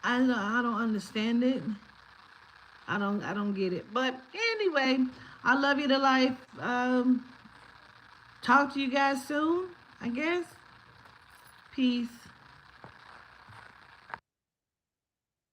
I don't understand it. I don't get it. But anyway, I love you to life. Talk to you guys soon, I guess. Peace.